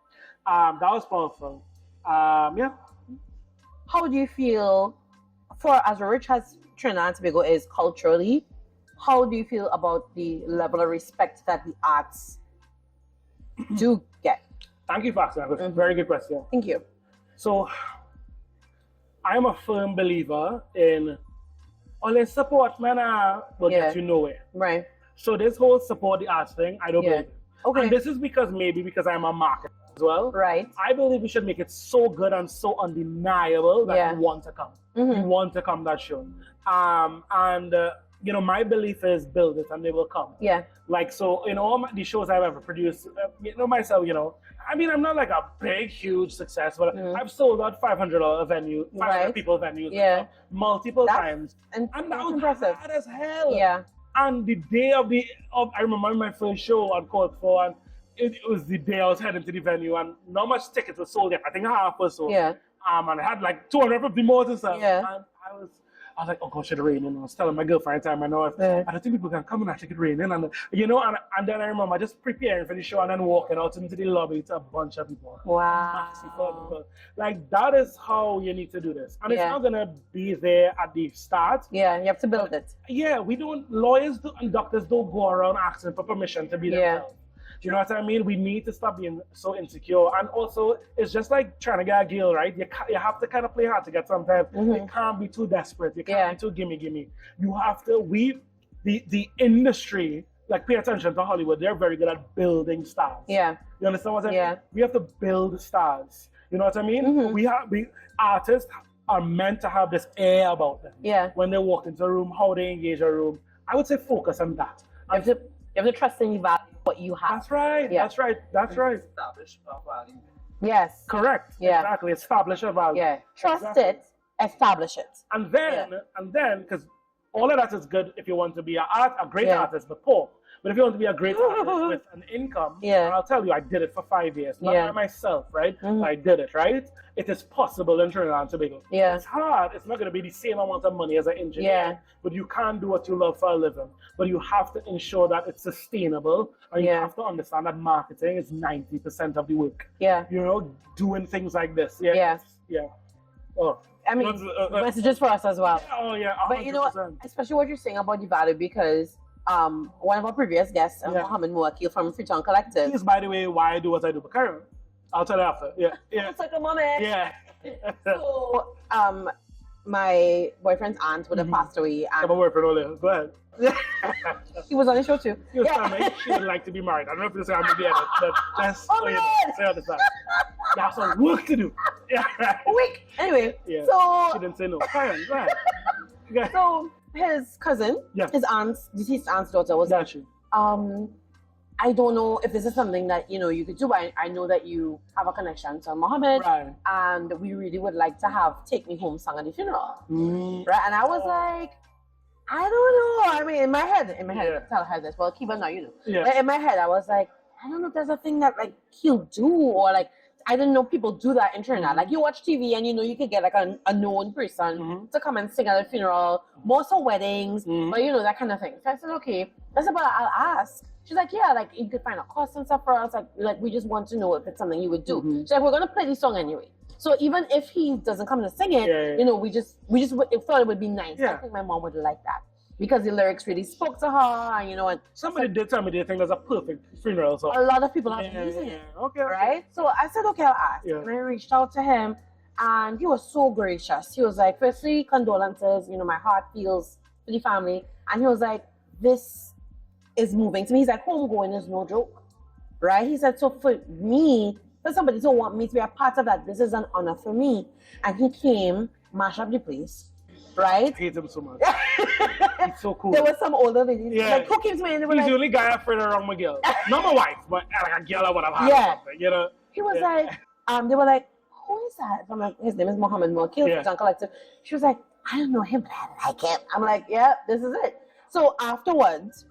That was powerful. Yeah. How do you feel, for as rich as Trinidad and Tobago is culturally, how do you feel about the level of respect that the arts do get? Thank you for asking that. That's a very good question. Thank you. So, I'm a firm believer in only support, man, will get you nowhere. Right. So this whole support the arts thing, I don't believe it. Okay. And this is because I'm a marketer as well. Right. I believe we should make it so good and so undeniable that you want to come. You want to come that show. And my belief is build it and they will come. Yeah. Like, so in all the shows I've ever produced, myself, I mean, I'm not like a big, huge success, but I've sold out $500 venue, 500 people venues multiple times. And that was impressive. hard as hell. Yeah. And the day of I remember my first show on Courtyard, and it was the day I was heading to the venue, and not much tickets were sold yet. I think half was sold. Yeah. And I had like 250 more and stuff. Yeah. And I was like, oh gosh, it's raining. I was telling my girlfriend at the time, I don't think people can come and actually get raining. And and then I remember just preparing for the show and then walking out into the lobby to a bunch of people. Wow. Massive people. Like, that is how you need to do this. And it's not gonna be there at the start. Yeah, you have to build it. Yeah, lawyers and doctors don't go around asking for permission to be themselves. You know what I mean? We need to stop being so insecure. And also, it's just like trying to get a girl, right? You have to kind of play hard to get sometimes. You can't be too desperate. You can't be too gimme. You have to, the industry, like, pay attention to Hollywood. They're very good at building stars. Yeah. You understand what I mean? Yeah. We have to build stars. You know what I mean? Artists are meant to have this air about them. Yeah. When they walk into a room, how they engage a room. I would say focus on that. You have to trust and value what you have. That's right. Yeah. That's right. Establish a value. Yes. Correct. Yeah. Exactly. Establish a value. Yeah. Trust Exactly. it, establish it. And then, because all of that is good if you want to be a great artist, but poor. But if you want to be a great artist with an income, and I'll tell you, I did it for 5 years. Not by myself, right? I did it, right? It is possible in Trinidad and Tobago. Yeah. It's hard. It's not going to be the same amount of money as an engineer, but you can do what you love for a living. But you have to ensure that it's sustainable, and you have to understand that marketing is 90% of the work. Yeah. Doing things like this. Yeah. Oh. I mean, messages for us as well. Oh, yeah. 100%. But especially what you're saying about the value, because one of our previous guests, Mohammed Muakil from Freetown Collective. This is, by the way, why I do what I do. But carry on. I'll tell you after. Yeah. It's like a moment. Yeah. So, my boyfriend's aunt would have passed away. And I'm a boyfriend earlier. Go ahead. he was on the show too. He was telling me she would like to be married. I don't know if you say I'm going to be honest, but that's say on the side. You have some work to do. Yeah. Week. Anyway, so she didn't say no. Carry on. Go ahead. So his cousin, his deceased aunt's daughter was got you. I don't know if this is something that you could do, but I know that you have a connection to Mohammed, and we really would like to have "Take Me Home" sung at the funeral, right? And I was like, I don't know. I mean, in my head, tell her this. Well, keep it now, But in my head, I was like, I don't know if there's a thing that like he'll do, or like I didn't know people do that in Trinidad. Like you watch TV and you could get like a known person to come and sing at a funeral, more so weddings, but that kind of thing. So I said, okay. I said, but I'll ask. She's like, yeah, like you could find a cost and stuff for us. Like we just want to know if it's something you would do. She's like, we're gonna play the song anyway. So even if he doesn't come to sing it, we just thought it would be nice. I think my mom would like that because the lyrics really spoke to her, and and somebody did tell me they think that's a perfect funeral song. A lot of people are using it. Okay. Right? So I said, okay, I'll ask. And I reached out to him, and he was so gracious. He was like, firstly, condolences, my heart feels for the family. And he was like, this is moving to me. He's like, homegoing is no joke. Right? He said, so for me, for somebody to want me to be a part of that, this is an honor for me. And he came, mash up the place. Right? I hate him so much. He's so cool. There was some older ladies. Yeah. Like, who came to me and they were He's like, the only guy I've friended around my girl. Not my wife, but like a girl I would have had. Yeah. He was like, they were like, who is that? So I'm like, his name is Mohammed Muakil, Freetown Collective. She was like, I don't know him, but I like him. I'm like, yeah, this is it. So afterwards,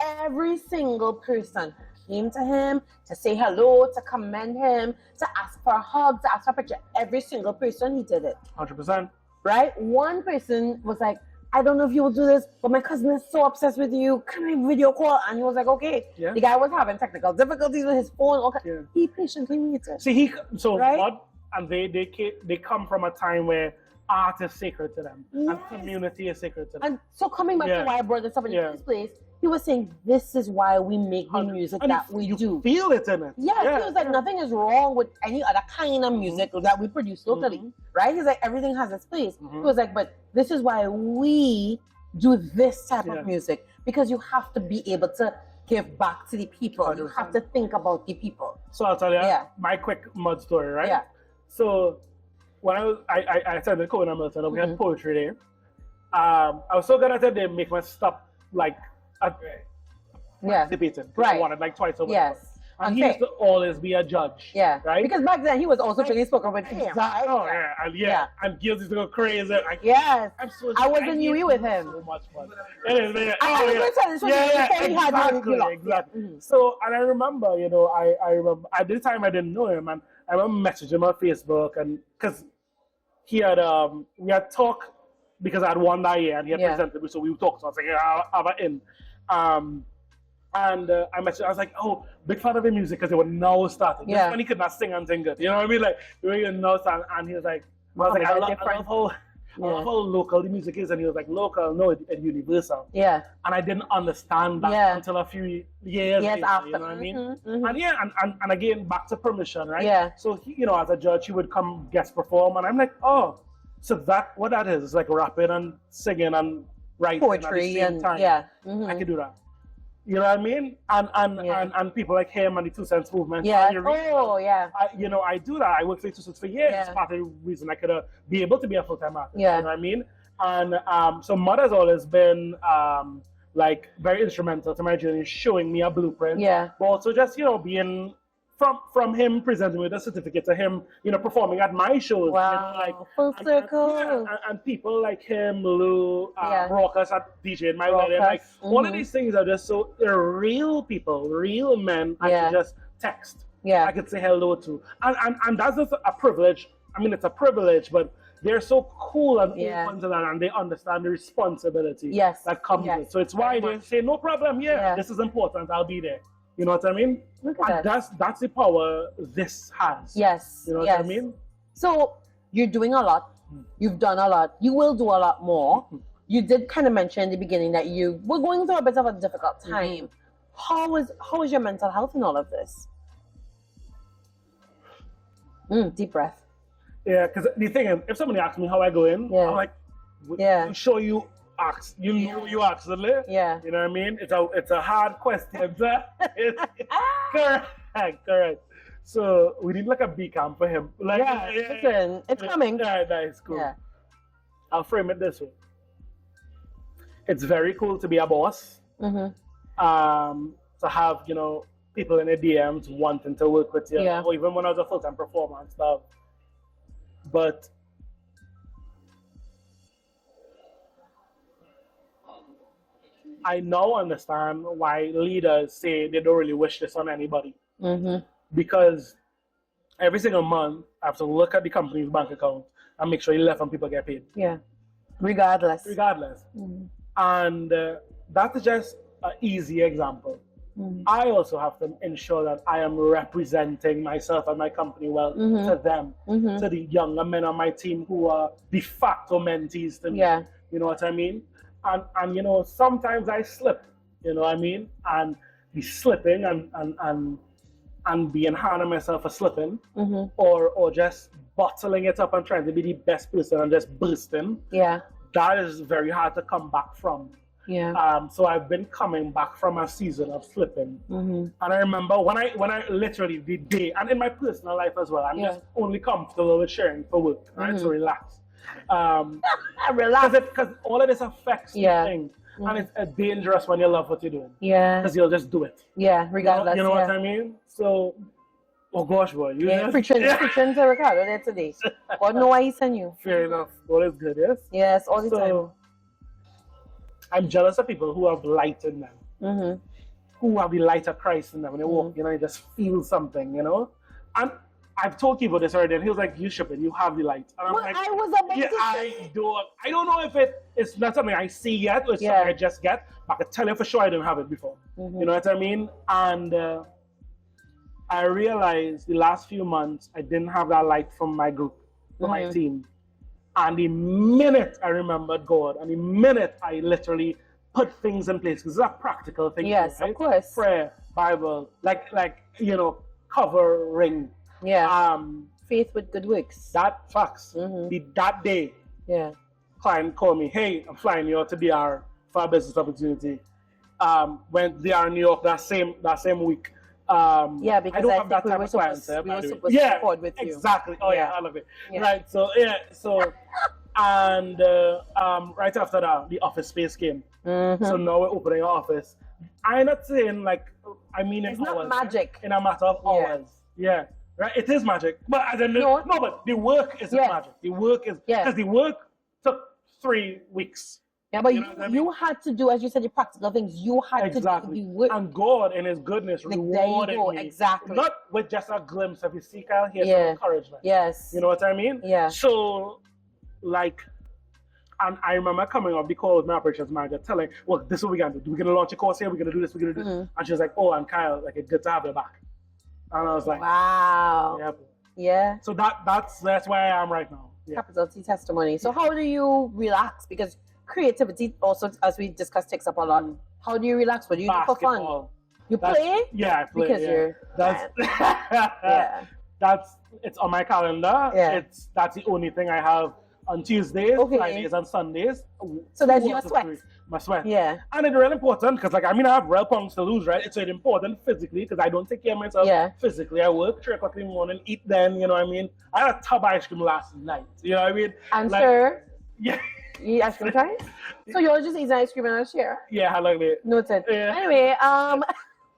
every single person came to him to say hello, to commend him, to ask for a hug, to ask for a picture. Every single person, he did it. 100%. Right? One person was like, I don't know if you will do this, but my cousin is so obsessed with you. Can we video call? And he was like, okay. Yeah. The guy was having technical difficulties with his phone. Okay. Yeah. He patiently waited. See, what? And they come from a time where art is sacred to them, and community is sacred to them. And so coming back to why I brought this up in the first place, he was saying this is why we make the music that we do. Feel it in it. Yeah, he was like nothing is wrong with any other kind of music that we produce locally, right? He's like everything has its place. He was like, but this is why we do this type of music, because you have to be able to give back to the people. 100%. You have to think about the people. So I'll tell you my quick mud story, right? Yeah. So when I attended Cohen and Milton, we had poetry there. I was so good at it, they make me stop like participating. Right. I wanted like twice over. Yes. And he used to always be a judge. Yeah. Right? Because back then he was also training spoken with him. Exactly. Oh, yeah. And girls used to go crazy. Like, yes. I wasn't new with him. So much fun. It is, man. I was going to tell you, exactly. Mm-hmm. So, and I remember, you know, I remember at the time I didn't know him, and I remember messaging him on Facebook, and because he had, we had talked because I had won that year, and he had presented me, so we talked. So I was like, yeah, I'll have it in. And I messaged, I was like, oh, big fan of the music because they were now starting. Yeah. When he could not sing and sing good. You know what I mean? Like, we were now starting. And he was like, I love how local the music is. And he was like, local, no, it's universal. Yeah. And I didn't understand that until a few years later, after. You know what I mean? Mm-hmm. And again, back to permission, right? Yeah. So, he, you know, as a judge, he would come guest perform. And I'm like, oh, so what that is, it's like rapping and singing and writing poetry at the same time. I can do that. You know what I mean? And people like him and the Two Cents movement. Yeah. I do that. I worked for Two Cents for years. It's part of the reason I could be able to be a full-time artist. Yeah. You know what I mean? And so Mud has always been like very instrumental to my journey, showing me a blueprint. Yeah. But also just, you know, being from him presenting me with a certificate to him, you know, performing at my shows. Wow. You know, like full circle. And people like him, Lou, Rockers at DJ in my wedding. Like all of these things are just so they're real people, real men I can just text. Yeah. I could say hello to. And that's just a privilege. I mean, it's a privilege, but they're so cool and open to that, and they understand the responsibility that comes with it. So it's why they say, no problem, this is important, I'll be there. You know what I mean? Look at that. That's the power this has. Yes. You know what I mean? So you're doing a lot. You've done a lot. You will do a lot more. You did kind of mention in the beginning that you were going through a bit of a difficult time. How is your mental health in all of this? Deep breath. Yeah, because the thing is, if somebody asks me how I go in, I'm like, I'm sure you asked. You know you asked, isn't it? Yeah. You know what I mean? It's a hard question. Correct. So we need like a B camp for him. Like, listen, it's coming. Yeah, nice, cool. Yeah. I'll frame it this way. It's very cool to be a boss. To have, you know, people in the DMs wanting to work with you, or even when I was a full-time performer and stuff. But I now understand why leaders say they don't really wish this on anybody. Because every single month, I have to look at the company's bank account and make sure 11 people get paid. Yeah. Regardless. And that is just an easy example. I also have to ensure that I am representing myself and my company well to them, to the younger men on my team who are de facto mentees to me. Yeah. You know what I mean? And you know, sometimes I slip, you know what I mean? And be slipping and being hard on myself for slipping, or just bottling it up and trying to be the best person and just bursting. Yeah. That is very hard to come back from. Yeah. So I've been coming back from a season of slipping. And I remember when I literally the day, and in my personal life as well, I'm just only comfortable with sharing for work, right? So relax. Relax. Because all of this affects the thing. And it's dangerous when you love what you're doing. Yeah. Because you'll just do it. Yeah, regardless. You know what I mean? So, oh gosh, boy. You preaching to Ricardo there today. God know why he sent you. Fair enough. All is good, yes? Yes, all the time. I'm jealous of people who have light in them. Who have the light of Christ in them. When they walk, you know, you just feel something, you know? And I've told people this already, and he was like, you ship it, you have the light. And I'm like, I was about to say. I don't know if it's not something I see yet, or it's something I just get, but I can tell you for sure I didn't have it before. You know what I mean? And I realized the last few months, I didn't have that light from my group, from my team. And the minute I remembered God, and the minute I literally put things in place, because it's a practical thing. Yes, right? Of course. Prayer, Bible, like you know, covering. Yeah. Faith with good works. That facts. That day, client called me, hey, I'm flying you out to DR for a business opportunity. Went DR New York that same week. Because I don't have that type of client. We were supposed to record with you. Exactly. Oh yeah, I love it. Right. So And right after that, the office space came. So now we're opening our office. I'm not saying like, I mean, it's in not hours, magic. in a matter of hours. Yeah. Right. It is magic. But as in, no, but the work isn't magic. The work is, because the work took 3 weeks. Yeah, but you had to do, as you said, the practical things. You had to do the work. And God in His goodness rewarded me. Exactly. Not with just a glimpse of His seeker, here's some encouragement. Yes. You know what I mean? Yeah. So, like, and I remember coming up the call with my operations manager telling, well, this is what we're going to do. We're going to launch a course here. We're going to do this. We're going to do this. And she was like, oh, and Kyle, like, it's good to have you back. And I was like, wow. Yeah. Yeah. So that's where I am right now. Yeah. Capital T testimony. So how do you relax? Because creativity also, as we discussed, takes up a lot. How do you relax? What do you do for fun? You play? Yeah, I play. Because you're that's it's on my calendar. Yeah. That's the only thing I have on Tuesdays, Fridays, and Sundays. So that's your sweat. My sweat. Yeah. And it's really important because, like, I mean, I have real pounds to lose, right? It's really important physically because I don't take care of myself physically. I work 3 o'clock in the morning, eat then, you know what I mean? I had a tub of ice cream last night, you know what I mean? I'm like, sure. Yeah. You eat ice cream twice? So you're just eating ice cream and a share? Yeah, I like it. Noted. Yeah. Anyway,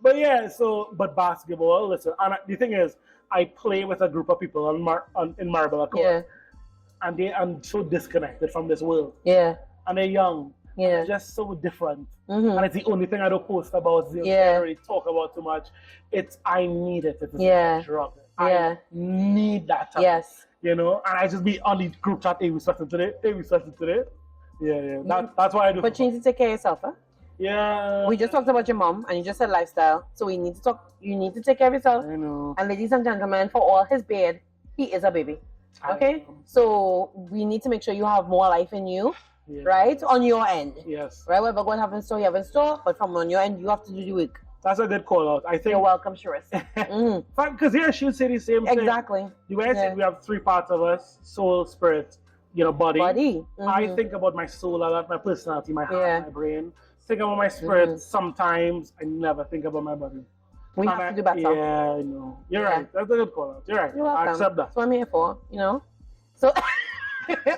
But yeah, but basketball, listen, and the thing is, I play with a group of people in Marble Court. Yeah. And they are so disconnected from this world. Yeah. And they're young. Yeah. They're just so different. And it's the only thing I don't post about. I don't really talk about too much. I need it. It's a drug. I need that time. Yes. You know, and I just be on the group chat, hey, we started today. Yeah. That's why I do. But you need to take care of yourself, huh? Yeah. We just talked about your mom, and you just said lifestyle. So we need to talk. You need to take care of yourself. I know. And ladies and gentlemen, for all his bad, he is a baby. Okay? So we need to make sure you have more life in you, right? On your end. Yes. Right? Whatever God have in store, you have in store. But from on your end, you have to do the work. That's a good call out. I think. You're welcome, Shiris. Because here she would say the same thing. Exactly. The way I say we have 3 parts of us: soul, spirit, body. I think about my soul a lot, my personality, my heart, my brain. Think about my spirit. Sometimes I never think about my body. We have to do better. Yeah, I know. You're right. That's a good call out. You're right. You're welcome. I accept that. That's what I'm here for, So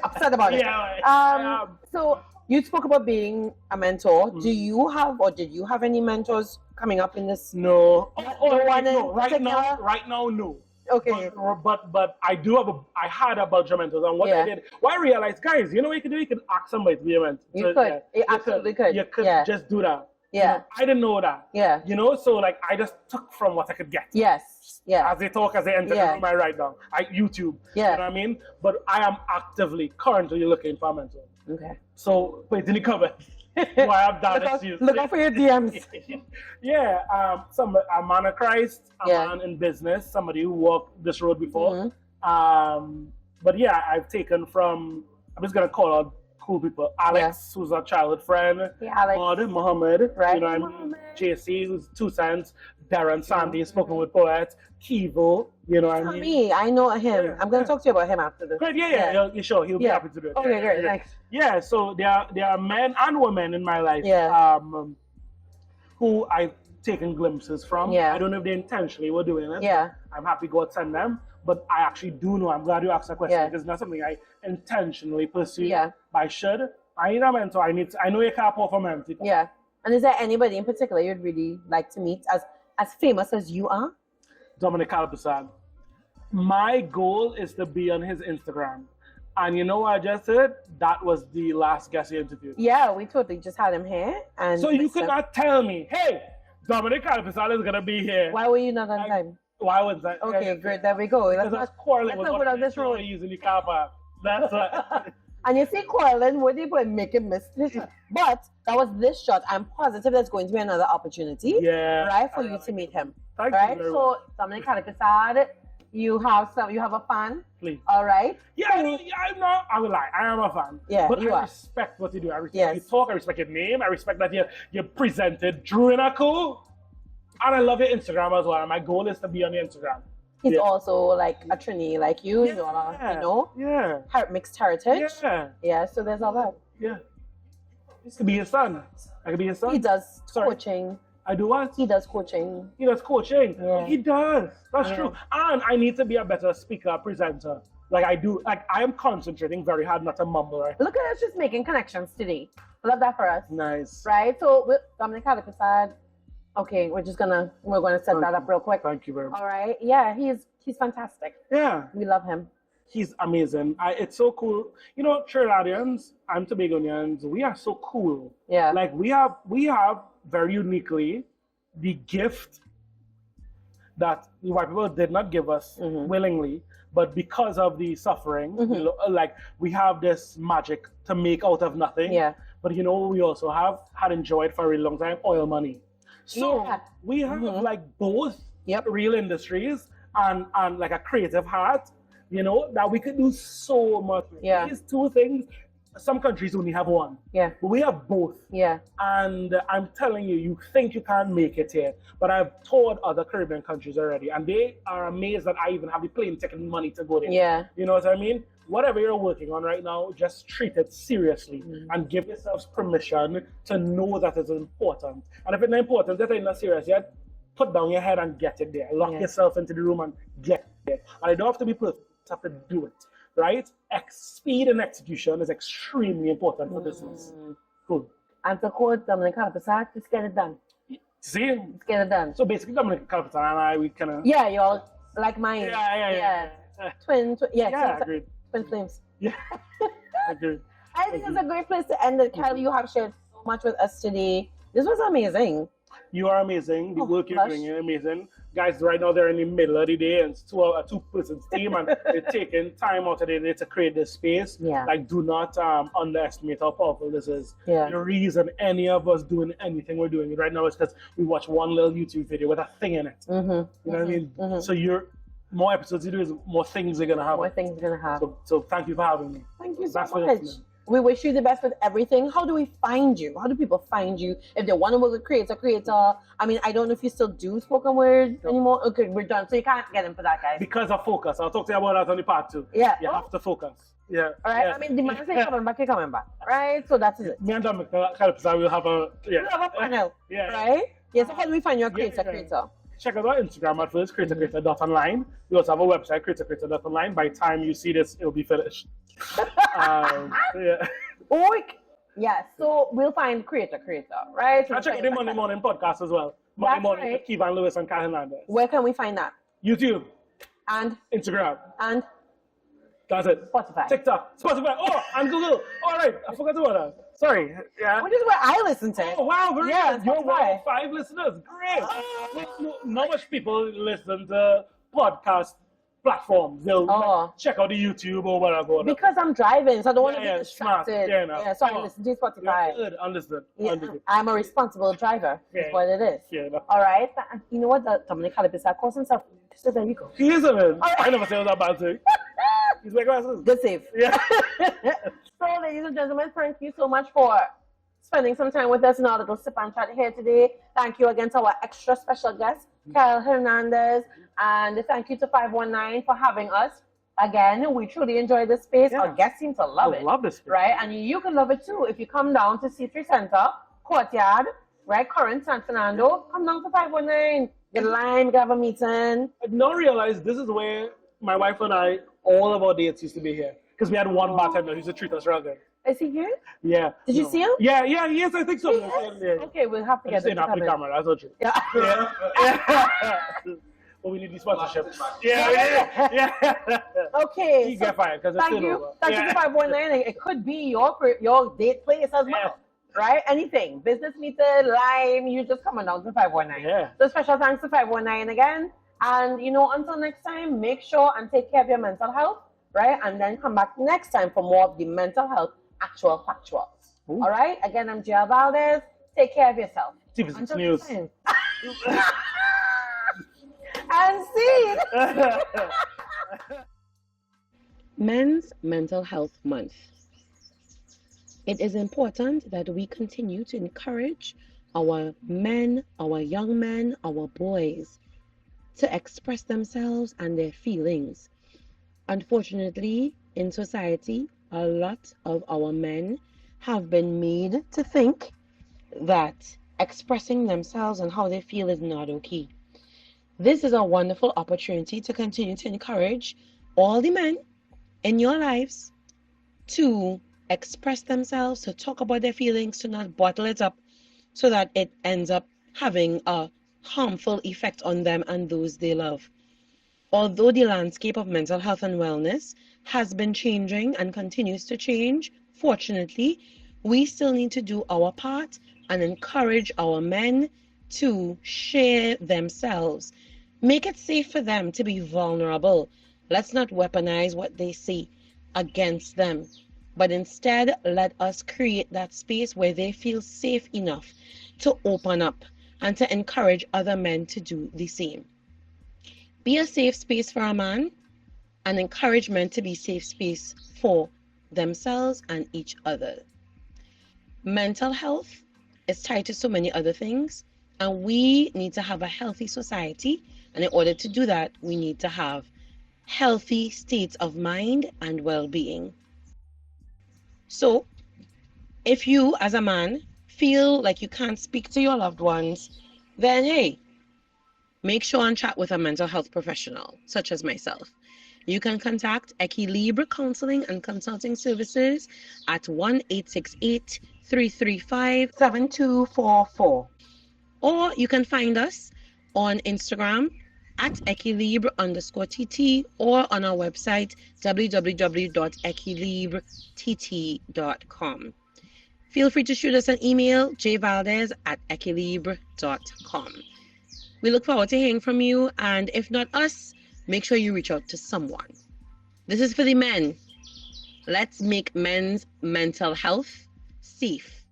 upset about it. Yeah. So you spoke about being a mentor. Do you have or did you have any mentors coming up in this? No. Right now, no. Okay. But I had a bunch of mentors, and what I realized, guys, you know what you could do? You could ask somebody to be a mentor. You could. You absolutely could. You could just do that. Yeah. I didn't know that. Yeah. So like I just took from what I could get. Yes. Yeah. As they talk, as they enter the room, I write down. YouTube. Yeah. You know what I mean? But I am actively, currently looking for a mentor. Okay. So put it in the comment. So I have done it. Look out for your DMs. A man of Christ, a man in business, somebody who walked this road before. But yeah, I've taken from, I'm just gonna call out cool people. Alex, who's a childhood friend. Yeah, Alex. Mohammed, right? You know what I mean? JC, who's 2 cents. Darren Sandy, spoken with poets. Kivo, you know what I mean? Me, I know him. Yeah, I'm gonna talk to you about him after this. Great, You're sure he'll be happy to do it. Okay, great, thanks. Yeah, so there are men and women in my life who I've taken glimpses from. Yeah. I don't know if they intentionally were doing it. Yeah. I'm happy God sent them, but I actually do know. I'm glad you asked that question because it's not something I intentionally pursue. Yeah. But I should. I need a mentor. I know you can't pour from empty cup. Yeah. And is there anybody in particular you'd really like to meet as famous as you are? Dominic Calpasad. My goal is to be on his Instagram. And you know what I just said? That was the last guest he interviewed. Yeah, we totally just had him here. And so you could not tell me, hey, Dominic Calpasad is going to be here. Why were you not on time? Why was that? Okay, great. There we go. Because I was quarreling with what this road. using the car park. That's what. And you see quarreling, what people make a mistake. But that was this shot. I'm positive there's going to be another opportunity. Yeah. Right, for you to meet him. Thank right? You So Dominic Calpasad, you have a fan. Please. All right. Yeah, I'm not. I will lie. I am a fan. Yeah, but you I are. respect what you do. I respect your talk. I respect your name. I respect that you presented Drew in a cool. And I love your Instagram as well. And my goal is to be on your Instagram. He's also like a Trini, like you, you know. Yeah. Mixed heritage. Yeah. Yeah. So there's all that. Yeah. He could be his son. I could be his son. He does coaching. I do what? He does coaching. He does coaching. Yeah. He does. That's true. And I need to be a better speaker, presenter. Like I am concentrating very hard not to mumble, right? Look at us just making connections today. Love that for us. Nice. Right? So with Dominic Calipasad, okay, we're gonna set that up real quick. Thank you very much. All right. Yeah, he's fantastic. Yeah. We love him. He's amazing. It's so cool. You know, Trinidadians and Tobagonians, we are so cool. Yeah. Like we have very uniquely the gift that the white people did not give us willingly, but because of the suffering, like we have this magic to make out of nothing. Yeah. But you know, we also had enjoyed for a really long time oil money. So we have like both real industries and like a creative heart, you know, that we could do so much with. Yeah. These two things, some countries only have one. Yeah. But we have both. Yeah. And I'm telling you, you think you can't make it here. But I've toured other Caribbean countries already, and they are amazed that I even have the plane ticket money to go there. Yeah. You know what I mean? Whatever you're working on right now, just treat it seriously and give yourselves permission to know that it's important. And if it's not important, that ain't not serious yet, put down your head and get it there. Lock yourself into the room and get there. And I don't have to be perfect, I have to do it. Right? Speed and execution is extremely important for business. Cool. And to quote Dominic Calipasad, just get it done. See? Let's get it done. So basically, Dominic Calipasad and I, we kind of... Yeah, you're like mine. Yeah. Twin flames. Yeah, agreed. I think it's a great place to end it. Kyle, you have shared so much with us today. This was amazing. You are amazing. The work you're doing is amazing. Guys, right now they're in the middle of the day and it's a two-person team and they're taking time out of their day to create this space. Yeah. Like, do not underestimate how powerful this is. Yeah. The reason any of us doing anything we're doing right now is because we watch one little YouTube video with a thing in it. You know what I mean? So more episodes you do is more things are going to happen. More things are going to happen. So thank you for having me. Thank you so much. We wish you the best with everything. How do we find you? How do people find you? If they want to work with creator. I mean, I don't know if you still do spoken word anymore. Okay, we're done. So you can't get into that, guys. Because of focus. I'll talk to you about that on the part 2. Yeah. You have to focus. Yeah. All right. Yeah. I mean, the man say coming back, you're coming back. Right? So that's it. Me and Dominic Calipasad will have a... Yeah. We'll have a panel. Yeah. Right? Yeah, so how do we find your creator? Check out our Instagram at first, creator.online. We also have a website, creator.online. By the time you see this, it'll be finished. Yeah. Yeah, so we'll find creator, right? So I check out the Monday Morning podcast as well. Monday Morning with Keith and Lewis and Hernandez. Where can we find that? YouTube. And? Instagram. And? That's it. Spotify. TikTok. Spotify. Oh, and Google. All right. I forgot about that. Sorry. Yeah. Which is where I listen to it. Oh, wow. Very good. You're one Spotify. of 5 listeners. Great. Not much people listen to podcast platforms. They'll check out the YouTube or whatever. Because I'm driving, so I don't want to be distracted. Smart. So I listen to Spotify. Good. Understood. I'm a responsible driver. That's what it is. Yeah. All right. You know what? Dominic Calipasad calls himself. So there you go. He is a man. I never say that bad thing. He's my glasses. Good save. Yeah. So, ladies and gentlemen, thank you so much for spending some time with us in our little sip and chat here today. Thank you again to our extra special guest, Kyle Hernandez. And thank you to 519 for having us. Again, we truly enjoyed this space. Our guests seem to love it. I love this space. Right? And you can love it too. If you come down to C3 Center, Courtyard, right? Corinth, San Fernando, come down to 519. Get a line, have a meeting. I now realize this is where my wife and I, all of our dates used to be here. Because we had one bartender who used to treat us real good. Is he here? Yeah. Did you see him? Yeah, yes, I think so. Yeah. Okay, we'll have to get him. Off the camera, that's not true. Yeah. But we need the sponsorship. Yeah. Okay. You get fired because it's thank you. Thank you to 519. It could be your date place as well. Right? Anything. Business meeting, lime, you just coming down to 519. Yeah. So special thanks to 519 again. And until next time, make sure and take care of your mental health, right? And then come back next time for more of the mental health actual factuals. All right? Again, I'm Gia Valdez. Take care of yourself. TV6 News. And see. Men's Mental Health Month. It is important that we continue to encourage our men, our young men, our boys to express themselves and their feelings. Unfortunately, in society, a lot of our men have been made to think that expressing themselves and how they feel is not okay. This is a wonderful opportunity to continue to encourage all the men in your lives to express themselves, to talk about their feelings, to not bottle it up so that it ends up having a harmful effect on them and those they love. Although the landscape of mental health and wellness has been changing and continues to change, fortunately, we still need to do our part and encourage our men to share themselves. Make it safe for them to be vulnerable. Let's not weaponize what they say against them, but instead let us create that space where they feel safe enough to open up and to encourage other men to do the same. Be a safe space for a man and encourage men to be safe space for themselves and each other. Mental health is tied to so many other things, and we need to have a healthy society, and in order to do that, we need to have healthy states of mind and well-being. So, if you as a man feel like you can't speak to your loved ones, then hey, make sure and chat with a mental health professional, such as myself. You can contact Equilibre Counselling and Consulting Services at 1-868-335-7244. Or you can find us on Instagram at Equilibre_TT or on our website www.equilibrett.com. Feel free to shoot us an email, jvaldez@equilibre.com. We look forward to hearing from you, and if not us, make sure you reach out to someone. This is for the men. Let's make men's mental health safe